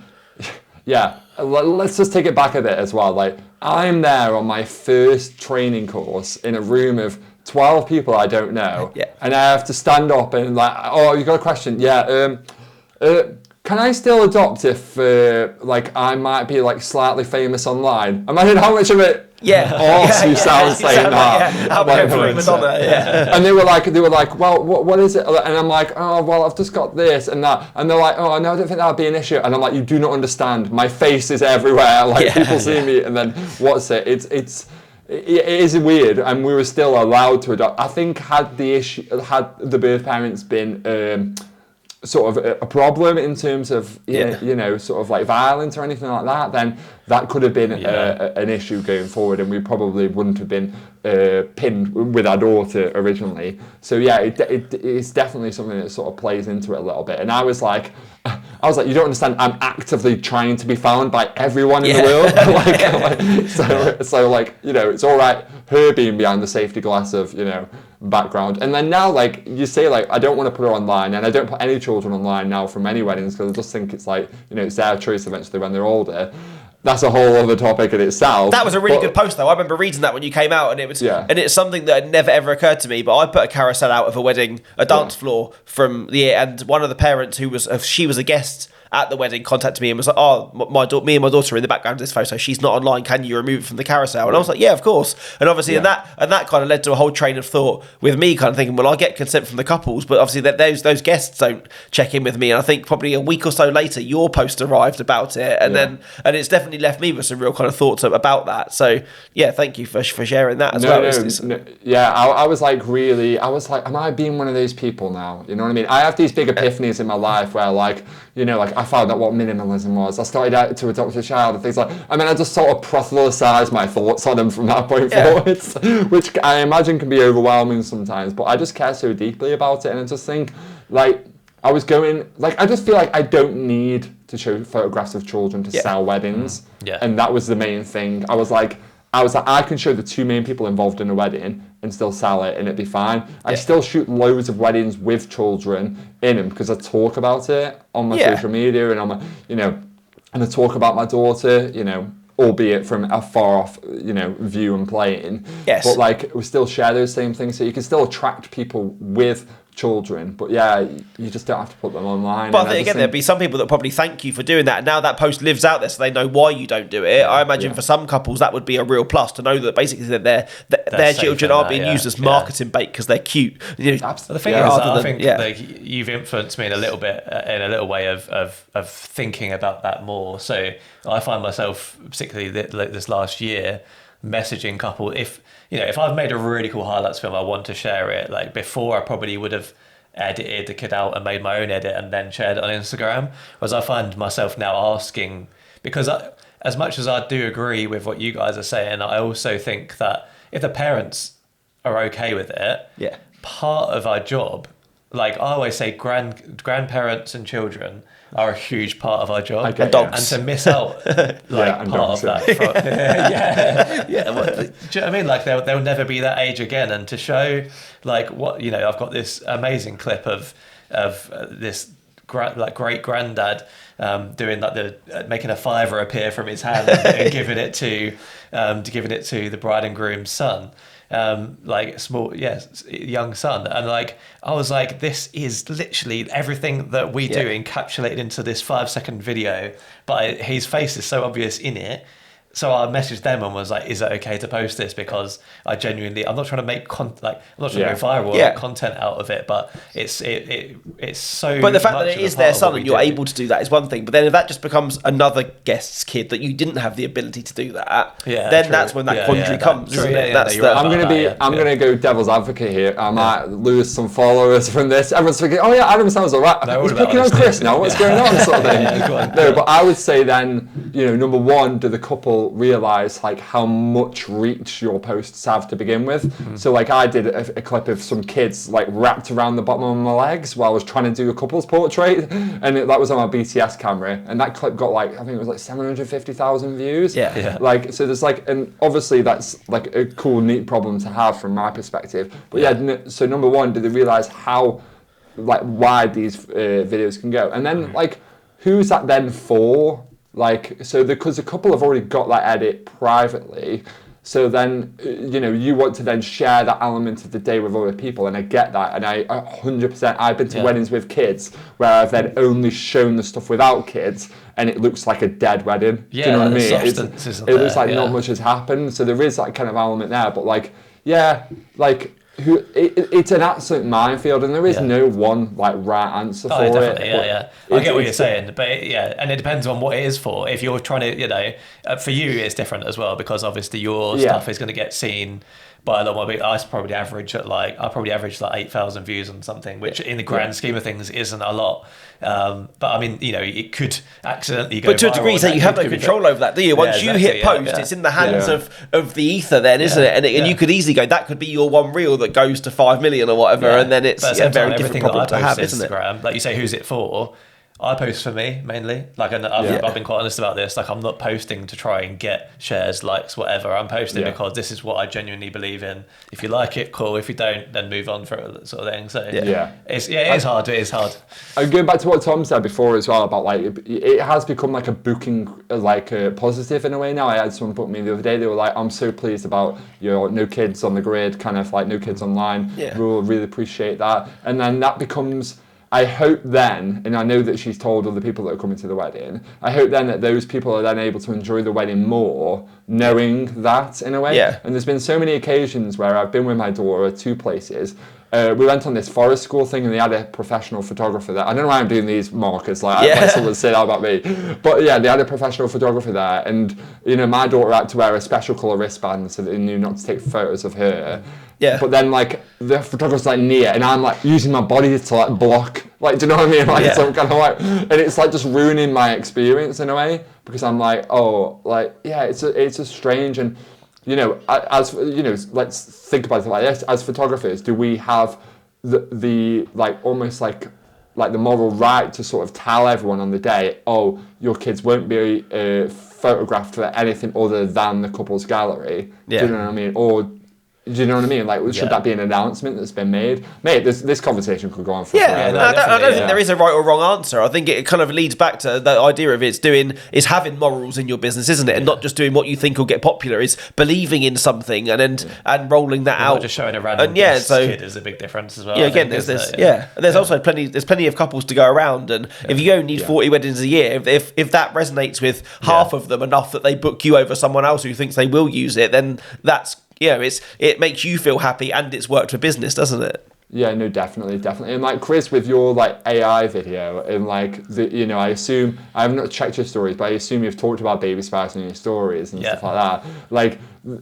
yeah, let's just take it back a bit as well. Like, I'm there on my first training course in a room of 12 people I don't know.
Yeah.
And I have to stand up and like, oh, you got a question? Yeah. Can I still adopt if, I might be, slightly famous online? Imagine how much of it sounds saying that. And they were like, well, what is it? And I'm like, oh, well, I've just got this and that. And they're like, oh, no, I don't think that would be an issue. And I'm like, you do not understand. My face is everywhere. People see me, and then what's it? It is weird, and we were still allowed to adopt. I think had the birth parents been sort of a problem in terms of sort of like violence or anything like that, then that could have been an issue going forward, and we probably wouldn't have been pinned with our daughter originally. So it's definitely something that sort of plays into it a little bit. And I was like, you don't understand, I'm actively trying to be found by everyone in the world. It's all right her being behind the safety glass of background. And then now, you say, I don't want to put her online, and I don't put any children online now from any weddings, because I just think it's it's their choice eventually when they're older. That's a whole other topic in itself.
That was a really good post, though. I remember reading that when you came out, and it was, and it's something that had never ever occurred to me. But I put a carousel out of a wedding, a dance floor from the year, and one of the parents she was a guest at the wedding contacted me and was like, oh, me and my daughter are in the background of this photo, she's not online, can you remove it from the carousel? And I was like, yeah, of course. And obviously and that kind of led to a whole train of thought with me kind of thinking, well, I get consent from the couples, but obviously those guests don't check in with me. And I think probably a week or so later your post arrived about it, and it's definitely left me with some real kind of thoughts about that. So yeah, thank you for sharing that as well.
I was like, am I being one of those people now? You know what I mean? I have these big epiphanies in my life where I found out what minimalism was. I started out to adopt a child and things and then I just sort of proselytise my thoughts on them from that point forwards, which I imagine can be overwhelming sometimes, but I just care so deeply about it, and I just think, I just feel like I don't need to show photographs of children to sell weddings, and that was the main thing. I was like, I can show the two main people involved in a wedding and still sell it, and it'd be fine. I still shoot loads of weddings with children in them because I talk about it on my social media and on my, and I talk about my daughter, albeit from a far off, view and playing.
Yes.
But we still share those same things, so you can still attract people with children, but you just don't have to put them online.
But I think there'd be some people that probably thank you for doing that, and now that post lives out there so they know why you don't do it. I imagine for some couples that would be a real plus, to know that basically that their children aren't being used as marketing bait because they're cute.
The thing is, I think you've influenced me in a little way of thinking about that more. So I find myself, particularly this last year, messaging couple, if I've made a really cool highlights film, I want to share it. Before, I probably would have edited the kid out and made my own edit and then shared it on Instagram. Whereas I find myself now asking, because as much as I do agree with what you guys are saying, I also think that if the parents are okay with it, part of our job, I always say, grandparents and children are a huge part of our job,
and dogs,
and to miss out part of that. Do you know what I mean? They'll never be that age again, and to show what I've got this amazing clip of this great granddad doing like making a fiver appear from his hand and giving it to the bride and groom's son. Young son, and like I was like, this is literally everything that we do encapsulated into this 5-second video, but his face is so obvious in it. So I messaged them and was like, is it okay to post this? Because I'm not trying to make I'm not trying to go viral or make content out of it, but it's so.
But the fact that it is their son and you're able to do that is one thing. But then if that just becomes another guest's kid that you didn't have the ability to do that, then that's when that quandary comes, isn't it?
I'm going to go devil's advocate here. I might lose some followers from this. Everyone's thinking, oh yeah, Adam sounds alright. He's picking on Chris now. What's going on? Sort of thing. No, but I would say then, number one, do the couple realize like how much reach your posts have to begin with? So like I did a clip of some kids like wrapped around the bottom of my legs while I was trying to do a couple's portrait, and that was on my BTS camera, and that clip got like, I think it was like 750,000 views. Like, so there's like, and obviously that's like a cool, neat problem to have from my perspective. But so number one, do they realize how like wide these videos can go? And then like, who's that then for? Like, so because a couple have already got that edit privately, so then, you want to then share that element of the day with other people, and I get that, and I 100%, I've been to weddings with kids where I've then only shown the stuff without kids, and it looks like a dead wedding. Do you know what I mean? It looks like not much has happened, so there is that kind of element there, but like, it's an absolute minefield, and there is no one like right answer for it.
I get what you're saying, but and it depends on what it is for. If you're trying to, for you, it's different as well, because obviously your stuff is going to get seen by a lot more people. I probably average 8,000 views on something, which in the grand scheme of things isn't a lot. But I mean, it could accidentally go.
But to a degree, so you have no control over that, do you? Once you hit post, it's in the hands of the ether, then, isn't it? And you could easily go, that could be your one reel that goes to 5 million or whatever, and then it's a very different problem to have, isn't it?
Instagram, like you say, who's it for? I post for me mainly. Like, and I've been quite honest about this. Like, I'm not posting to try and get shares, likes, whatever. I'm posting because this is what I genuinely believe in. If you like it, cool. If you don't, then move on for it, sort of thing. So it is hard. It is hard.
And going back to what Tom said before as well about like it has become like a booking like a positive in a way now. I had someone book me the other day. They were like, "I'm so pleased about your no kids on the grid, kind of like no kids online. We'll really appreciate that." And then that becomes. I hope then, and I know that she's told other people that are coming to the wedding, I hope then that those people are then able to enjoy the wedding more, knowing that in a way. And there's been so many occasions where I've been with my daughter, 2 places. We went on this forest school thing, and they had a professional photographer there. I don't know why I'm doing these markers, like someone said about me. But they had a professional photographer there, and my daughter had to wear a special colour wristband so that they knew not to take photos of her. But then like the photographer's like near, and I'm like using my body to like block, like, do you know what I mean? Like some kind of like, and it's like just ruining my experience in a way, because I'm like, it's a strange, and let's think about it like this. As photographers, do we have the like almost like the moral right to sort of tell everyone on the day, oh, your kids won't be photographed for anything other than the couple's gallery? Do you know what I mean? Or do you know what I mean? Like, should that be an announcement that's been made? Mate, this conversation could go on for forever.
I don't think there is a right or wrong answer. I think it kind of leads back to the idea of is having morals in your business, isn't it? And not just doing what you think will get popular. Is believing in something and rolling that out.
Not just showing a random kid is a big difference as well.
Yeah, again, there's also plenty of couples to go around, and if you only need 40 weddings a year, if that resonates with half of them enough that they book you over someone else who thinks they will use it, then that's it makes you feel happy, and it's worked for business, doesn't it?
Yeah, no, definitely. And like Chris, with your like AI video, and like I assume I have not checked your stories, but I assume you've talked about baby spouses in your stories and stuff like that.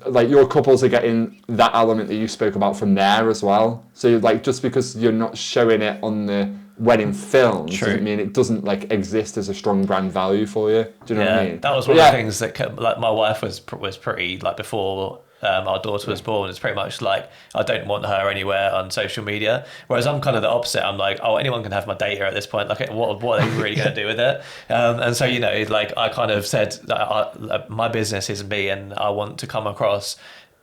Like your couples are getting that element that you spoke about from there as well. So like just because you're not showing it on the wedding film doesn't mean it doesn't like exist as a strong brand value for you. Do you know what I mean?
That was one of the things that like my wife was pretty like before. Our daughter was born. It's pretty much like I don't want her anywhere on social media. Whereas I'm kind of the opposite. I'm like, oh, anyone can have my data at this point. Like, what are they really going to do with it? And so like I kind of said that my business is me, and I want to come across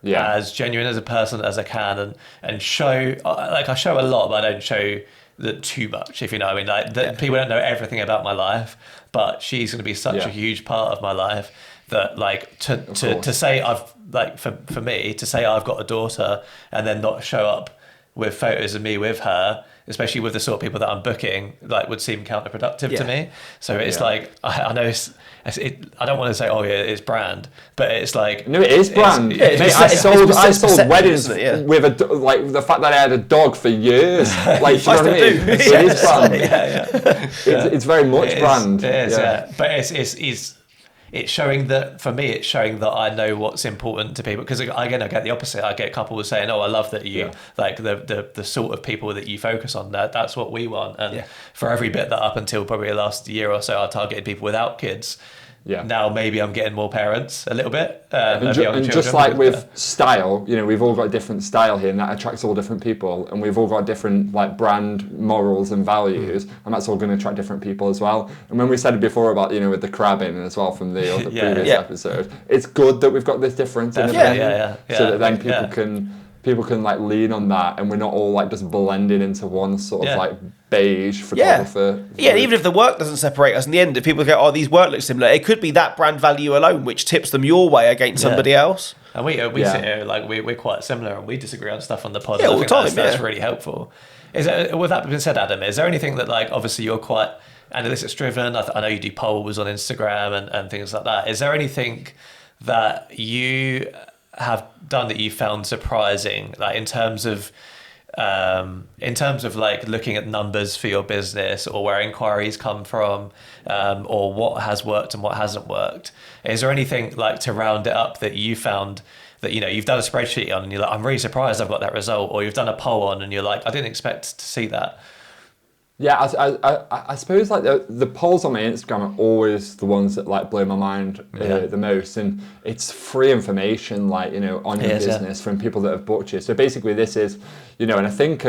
as genuine as a person as I can, and show like I show a lot, but I don't show too much, if you know what I mean. Like people don't know everything about my life, but she's going to be such a huge part of my life that like to say I've like for me to say I've got a daughter and then not show up with photos of me with her, especially with the sort of people that I'm booking, like would seem counterproductive to me. So it's like I know I don't want to say it's brand, but it's like
no, it is brand. I sold weddings with like the fact that I had a dog for years. Like, you know what I mean? It is brand. It's very much brand.
It is, but it's showing that for me. It's showing that I know what's important to people. Because again, I get the opposite. I get couples saying, "Oh, I love that you like the sort of people that you focus on. That's what we want." And for every bit that up until probably the last year or so, I targeted people without kids. Yeah. Now maybe I'm getting more parents a little bit.
And just like with style, you know, we've all got a different style here, and that attracts all different people, and we've all got different like brand morals and values, and that's all going to attract different people as well. And when we said it before about, you know, with the crabbing as well from the previous episode, it's good that we've got this difference in opinion, so that then people can like lean on that, and we're not all like just blended into one sort of like beige photographer.
Yeah, even if the work doesn't separate us in the end, if people go, "Oh, these work look similar," it could be that brand value alone which tips them your way against somebody else.
And we sit here like we're quite similar, and we disagree on stuff on the pod.
Yeah, all the time.
That's really helpful. With that being said, Adam, is there anything that like obviously you're quite analytics driven? I know you do polls on Instagram and things like that. Is there anything that you have done that you found surprising, like in terms of like looking at numbers for your business, or where inquiries come from, or what has worked and what hasn't worked? Is there anything like to round it up that you found that, you know, you've done a spreadsheet on and you're like, I'm really surprised I've got that result, or you've done a poll on and you're like, I didn't expect to see that?
Yeah, I suppose like the polls on my Instagram are always the ones that like blow my mind the most, and it's free information, like, you know, on your business from people that have booked you. So basically this is, you know, and I think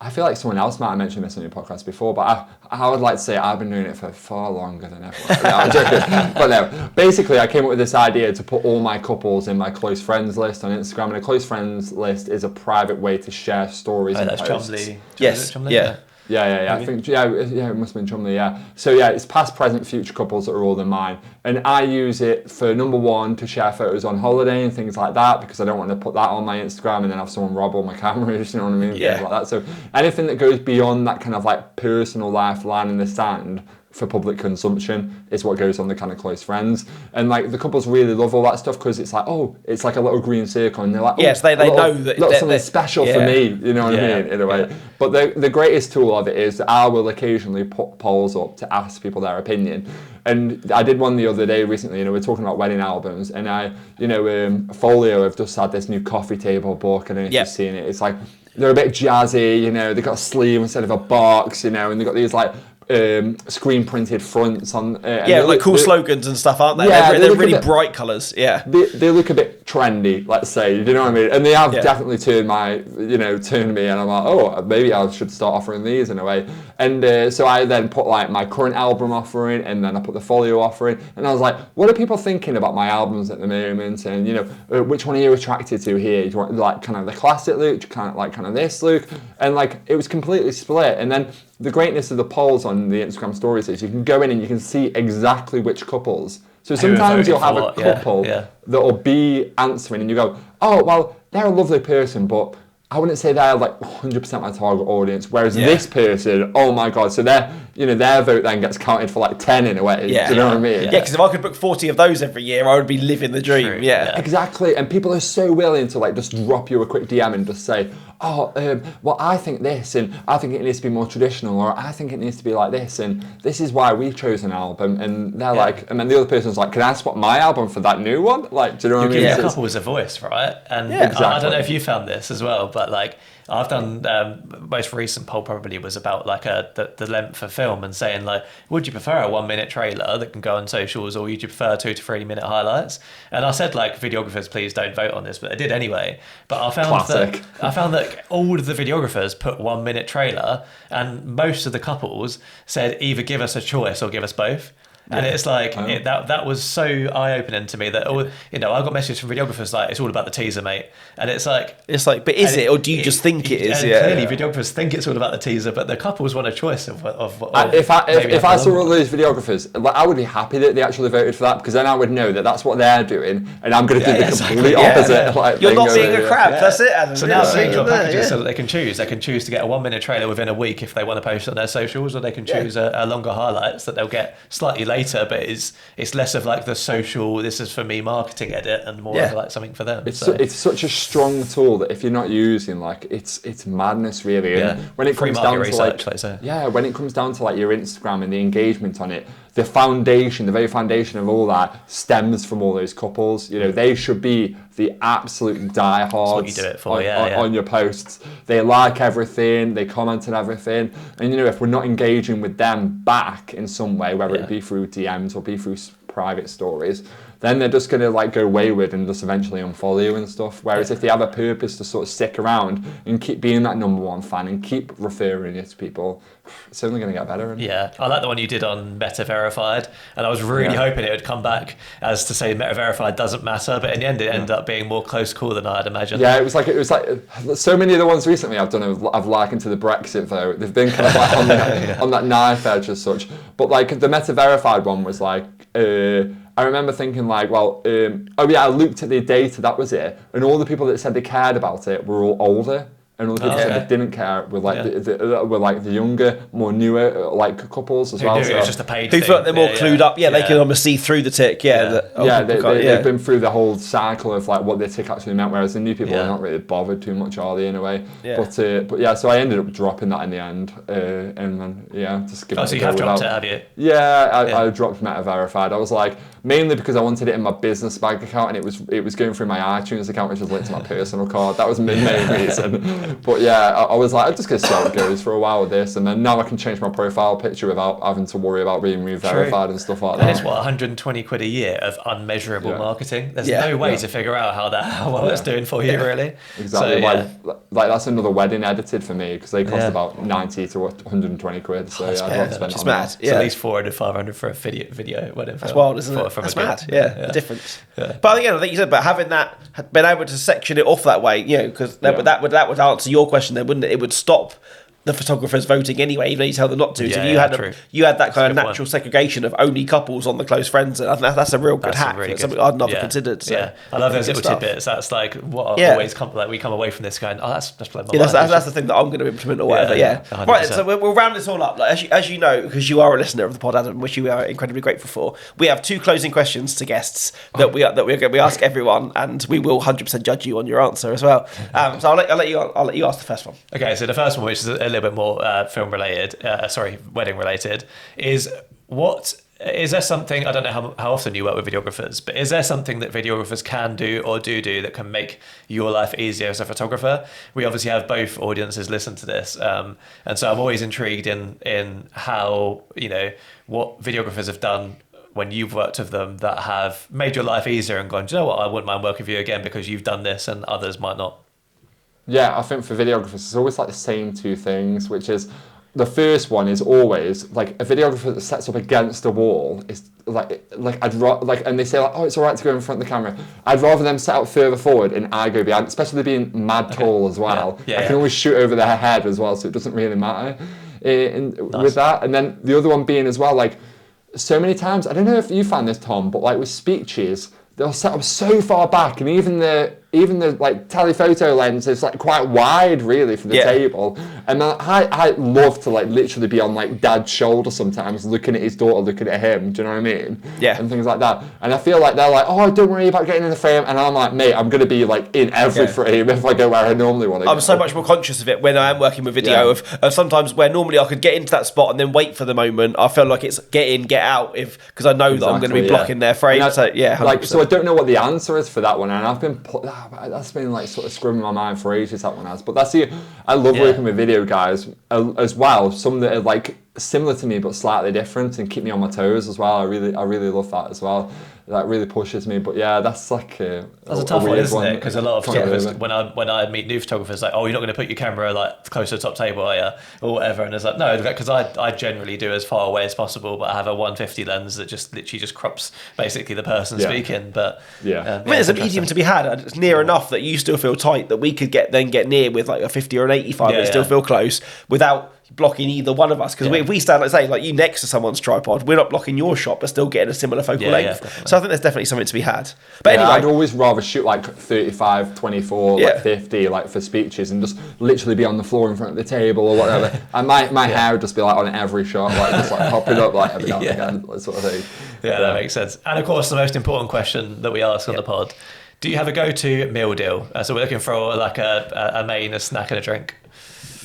I feel like someone else might have mentioned this on your podcast before, but I would like to say I've been doing it for far longer than everyone. No, I'm joking. But no, basically I came up with this idea to put all my couples in my close friends list on Instagram, and a close friends list is a private way to share stories and posts.
Chumley.
Yes.
Chumley?
Yeah. I think it must have been Chumley. Yeah. So yeah, it's past, present, future couples that are all in mine, and I use it for number one to share photos on holiday and things like that, because I don't want to put that on my Instagram and then have someone rob all my cameras. You know what I mean?
Yeah.
Things like that. So anything that goes beyond that kind of like personal life line in the sand for public consumption is what goes on the kind of close friends. And like the couples really love all that stuff, because it's like, oh, it's like a little green circle, and they're like, oh,
yes, they know that
something special for me, you know what I mean, in a way. Yeah. But the greatest tool of it is that I will occasionally put polls up to ask people their opinion. And I did one the other day recently, you know, we're talking about wedding albums, and Folio have just had this new coffee table book, I don't know if you've seen it. It's like, they're a bit jazzy, you know, they've got a sleeve instead of a box, you know, and they've got these like screen printed fronts on
like cool slogans and stuff, aren't they? They're really bright colours.
They look a bit trendy, let's say, you know what I mean, and they have definitely turned me, and I'm like, oh, maybe I should start offering these in a way. And so I then put like my current album offering, and then I put the Folio offering, and I was like, what are people thinking about my albums at the moment, and you know, which one are you attracted to here? Do you want like kind of the classic look, do you kind of this look? And like it was completely split. And then the greatness of the polls on the Instagram stories is you can go in and you can see exactly which couples. So sometimes you'll have a couple that will be answering, and you go, oh, well, they're a lovely person, but I wouldn't say they're like 100% my target audience. Whereas this person, oh my God, so their vote then gets counted for like 10 in a way. Yeah. Do you know what I mean?
Yeah, because if I could book 40 of those every year, I would be living the dream. True. Yeah,
exactly. And people are so willing to like just drop you a quick DM and just say, oh, well, I think this, and I think it needs to be more traditional, or I think it needs to be like this, and this is why we chose an album. And they're like, and then the other person's like, can I swap my album for that new one? Like, do you know what I mean?
You give a couple as a voice, right? And exactly. I don't know if you found this as well, but like I've done most recent poll probably was about like the length of film, and saying like, would you prefer a 1 minute trailer that can go on socials, or would you prefer 2 to 3 minute highlights? And I said like, videographers, please don't vote on this, but I did anyway. But I found that all of the videographers put 1 minute trailer, and most of the couples said either give us a choice or give us both. And it's like that was so eye-opening to me that I got messages from videographers like it's all about the teaser, mate, and it's like
but is it, or do you just think it is?
Clearly, videographers think it's all about the teaser, but the couples want a choice of
if I saw all those videographers, like, I would be happy that they actually voted for that, because then I would know that that's what they're doing, and I'm going to do the complete opposite. Like,
you're not being a crab. That's it, Adam.
So now they got packages so that they can choose. They can choose to get a 1-minute trailer within a week if they want to post on their socials, or they can choose a longer highlights that they'll get slightly later, but it's less of like the social, this is for me marketing edit, and more of like something for them.
It's such a strong tool that if you're not using, like, it's madness really. And when it comes down to when it comes down to like your Instagram and the engagement on it, the very foundation of all that stems from all those couples. They should be the absolute diehards on your posts. They like everything, they comment on everything, and if we're not engaging with them back in some way, whether it be through DMs or be through private stories, then they're just going to like go wayward and just eventually unfollow you and stuff. Whereas if they have a purpose to sort of stick around and keep being that #1 fan and keep referring it to people, it's only going to get better.
Yeah, I like the one you did on Meta Verified, and I was really hoping it would come back as to say Meta Verified doesn't matter, but in the end it ended up being more close call than I'd imagined.
Yeah, it was like so many of the ones recently I've done I've likened to the Brexit vote. They've been kind of like on that knife edge as such. But like the Meta Verified one was like, I remember thinking like, well, I looked at the data, that was it, and all the people that said they cared about it were all older. And all the people that didn't care were like the younger, more newer like couples as well.
It was just a paid
who felt they're more clued up. Yeah, they can almost see through the tick. They've been through the whole cycle of like what the tick actually meant. Whereas the new people are not really bothered too much, are they, in a way? Yeah. But yeah, so I ended up dropping that in the end, and then just give it a go.
So you have dropped it, have you?
Yeah, I dropped Meta Verified. I was like, mainly because I wanted it in my business bank account, and it was going through my iTunes account, which was linked to my personal card. That was my main reason. But yeah, I was like, I'm just going to see how it goes for a while with this, and then now I can change my profile picture without having to worry about being re-verified and stuff like that.
And it's 120 quid a year of unmeasurable marketing. There's no way to figure out how well it's doing for you, really.
Exactly. So, like that's another wedding edited for me, because they cost about 90 to 120 quid. So I'd rather spend it on
mad.
that.
It's at least 400, 500 for a video wedding.
That's wild, isn't it? That's mad. The difference. Yeah. But again, I think you said, but having that, been able to section it off that way, because that would answer your question then, wouldn't it? It would stop the photographers voting anyway, even though you tell them not to. So you had that kind of natural segregation of only couples on the close friends, and that's a real good hack. Really something I'd never considered. So.
I love those little tidbits. That's like what always we come away from this going, that's blown my mind.
That's the thing that I'm going to implement or whatever. Right. So we'll round this all up. Like, as you know, because you are a listener of the pod, Adam, which we are incredibly grateful for. We have 2 closing questions to guests that we ask everyone, and we will 100% judge you on your answer as well. So I'll let you ask the first one.
Okay. So the first one, which is a little bit more wedding related, is there something, I don't know how often you work with videographers, but is there something that videographers can do or do that can make your life easier as a photographer? We obviously have both audiences listen to this, and so I'm always intrigued in how, what videographers have done when you've worked with them that have made your life easier and gone, do you know what, I wouldn't mind working with you again because you've done this and others might not.
Yeah, I think for videographers, it's always like the same 2 things, which is the first one is always like a videographer that sets up against a wall is like and they say like, oh, it's all right to go in front of the camera. I'd rather them set up further forward and I go behind, especially being mad tall as well. I can always shoot over their head as well, so it doesn't really matter with that. And then the other one being as well, like so many times, I don't know if you find this, Tom, but like with speeches, they'll set up so far back, and even the like telephoto lens is like quite wide really for the table, and I love to like literally be on like dad's shoulder sometimes, looking at his daughter, looking at him, do you know what I mean? And things like that. And I feel like they're like, oh, don't worry about getting in the frame, and I'm like, mate, I'm gonna be like in every frame if I go where I normally want to go.
I'm so much more conscious of it when I am working with video of sometimes where normally I could get into that spot and then wait for the moment. I feel like it's get in, get out, because I know that I'm going to be blocking their frame. So 100%.
So I don't know what the answer is for that one, and I've been that's been like sort of scrubbing my mind for ages, that one has. But I love working with video guys as well. Some that are like similar to me but slightly different and keep me on my toes as well. I really love that as well. That really pushes me. But yeah, that's like
that's a tough one, isn't it? Because a lot of photographers, when I meet new photographers, like, oh, you're not going to put your camera like close to the top table, are you? Or whatever. And it's like, no, because I generally do as far away as possible, but I have a 150 lens that just literally just crops basically the person speaking. But
I mean, there's a medium to be had. It's near enough that you still feel tight, that we could get near with like a 50 or an 85 and still feel close without blocking either one of us, because if we stand, like you next to someone's tripod, we're not blocking your shot but still getting a similar focal length. So I think there's definitely something to be had. But anyway,
I'd always rather shoot like 35, 24, like 50, like for speeches, and just literally be on the floor in front of the table or whatever. And my hair would just be like on every shot, like just like popping up like every now and again, that sort of thing.
Yeah, that makes sense. And of course, the most important question that we ask on the pod: do you have a go-to meal deal? So we're looking for like a main, a snack, and a drink.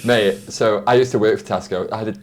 Mate, so I used to work for Tesco. I had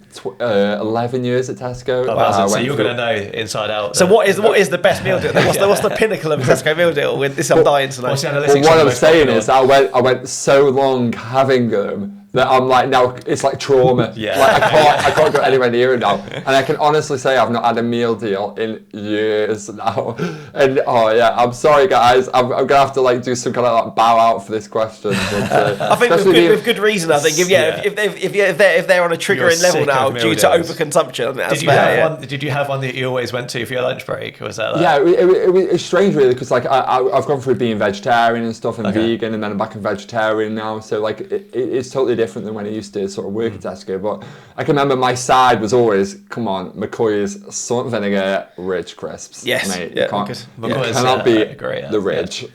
11 years at Tesco.
Oh, wow. So you're going to know inside out.
So what is the best meal deal? What's the pinnacle of a Tesco meal deal? With this, I'm dying to know.
Well, what I'm saying is, I went so long having them that I'm like, now it's like trauma. Like I can't go anywhere near it now. And I can honestly say I've not had a meal deal in years now. And I'm sorry guys, I'm gonna have to like do some kind of like bow out for this question. But,
I think with good reason. I think if they're on a triggering level now due to overconsumption, that's fair.
Did you have one that you always went to for your lunch break? Was that?
It's strange really, because like I've gone through being vegetarian and stuff and vegan, and then I'm back in vegetarian now. So like it's totally different than when I used to sort of work at Tesco. But I can remember my side was always, come on, McCoy's salt and vinegar rich crisps.
Yes,
mate,
cannot
beat the Ridge.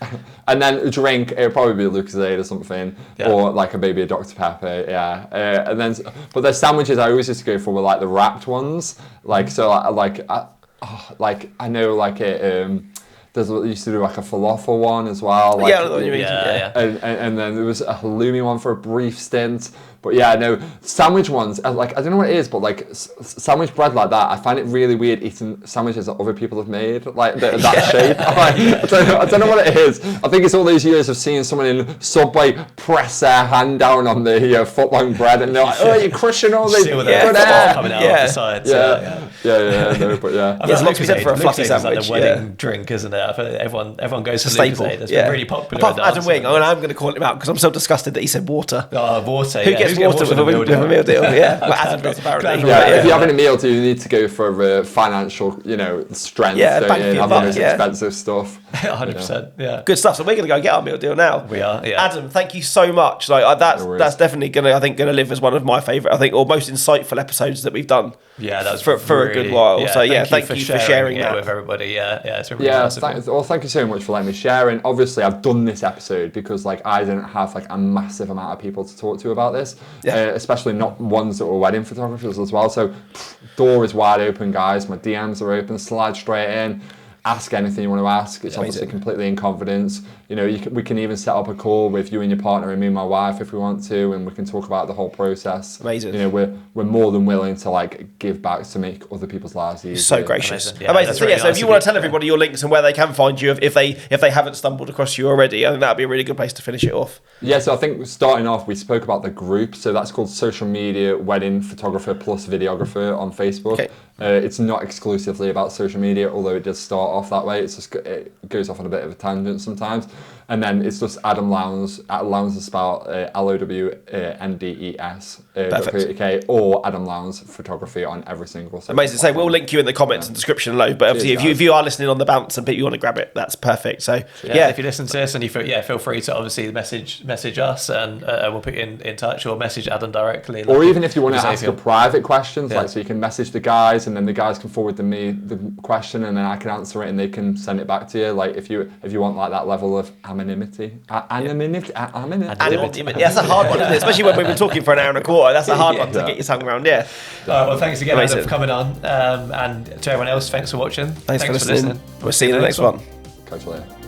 And then a drink, it would probably be a Lucozade or something, or like maybe a Dr Pepper. And then, but the sandwiches I always used to go for were like the wrapped ones. Like so, I know like it. There's used to do like a falafel one as well. Like, and then there was a halloumi one for a brief stint. But yeah, no, sandwich ones, like, I don't know what it is, but like sandwich bread like that, I find it really weird eating sandwiches that other people have made, like that shape. I don't know what it is. I think it's all these years of seeing someone in Subway press their hand down on the foot-long bread, and they're like, oh, you're crushing all this good air.
Coming out of the sides.
There's lots to be said for a fluffy sandwich.
It's like a wedding drink, isn't it? I feel like everyone goes for Lucozade. It's been really popular.
Apart from Adam Wing, I'm going to call him out because I'm so disgusted that he said water.
Water,
Who gets water with a meal deal? Well, Adam does apparently.
If you're having a meal deal, you need to go for financial, strength. Having those expensive stuff.
100%.
Good stuff. So we're going to go get our meal deal now.
We are.
Adam, thank you so much. Like that's definitely going to live as one of my favourite, I think, or most insightful episodes that we've done.
Yeah, that was
for a good while. Thank you for sharing that
with everybody. It's been really nice.
Thank you so much for letting me share. And obviously, I've done this episode because like I didn't have like a massive amount of people to talk to about this, especially not ones that were wedding photographers as well. So door is wide open, guys. My DMs are open. Slide straight in. Ask anything you want to ask. It's obviously completely in confidence. We can even set up a call with you and your partner and me and my wife if we want to, and we can talk about the whole process.
Amazing.
We're more than willing to like give back to make other people's lives easier.
So gracious. Amazing. So if you want to tell everybody your links and where they can find you, if they haven't stumbled across you already, I think that'd be a really good place to finish it off.
Yeah. So I think starting off, we spoke about the group. So that's called Social Media Wedding Photographer plus Videographer on Facebook. Okay. It's not exclusively about social media, although it does start off that way. It goes off on a bit of a tangent sometimes. And then it's just Adam Lowndes. Lowndes is spelled LOWNDES. Or Adam Lowndes Photography on every single social.
Amazing. So we'll link you in the comments and description below. But obviously, if you are listening on the bounce and you want to grab it, that's perfect. So
if you listen to this and you feel free to obviously message us and we'll put you in touch, or message Adam directly.
Or even if you want to ask a private questions, so you can message the guys and then the guys can forward me the question and then I can answer it and they can send it back to you. Like if you want like that level of anonymity. Anonymity.
That's a hard one, isn't it? Especially when we've been talking for an hour and a quarter. That's a hard one to get your tongue around. Yeah.
Well, thanks again Adam, for coming on, and to everyone else, thanks for watching.
Thanks for listening. We'll see you in the next one.
Catch you later.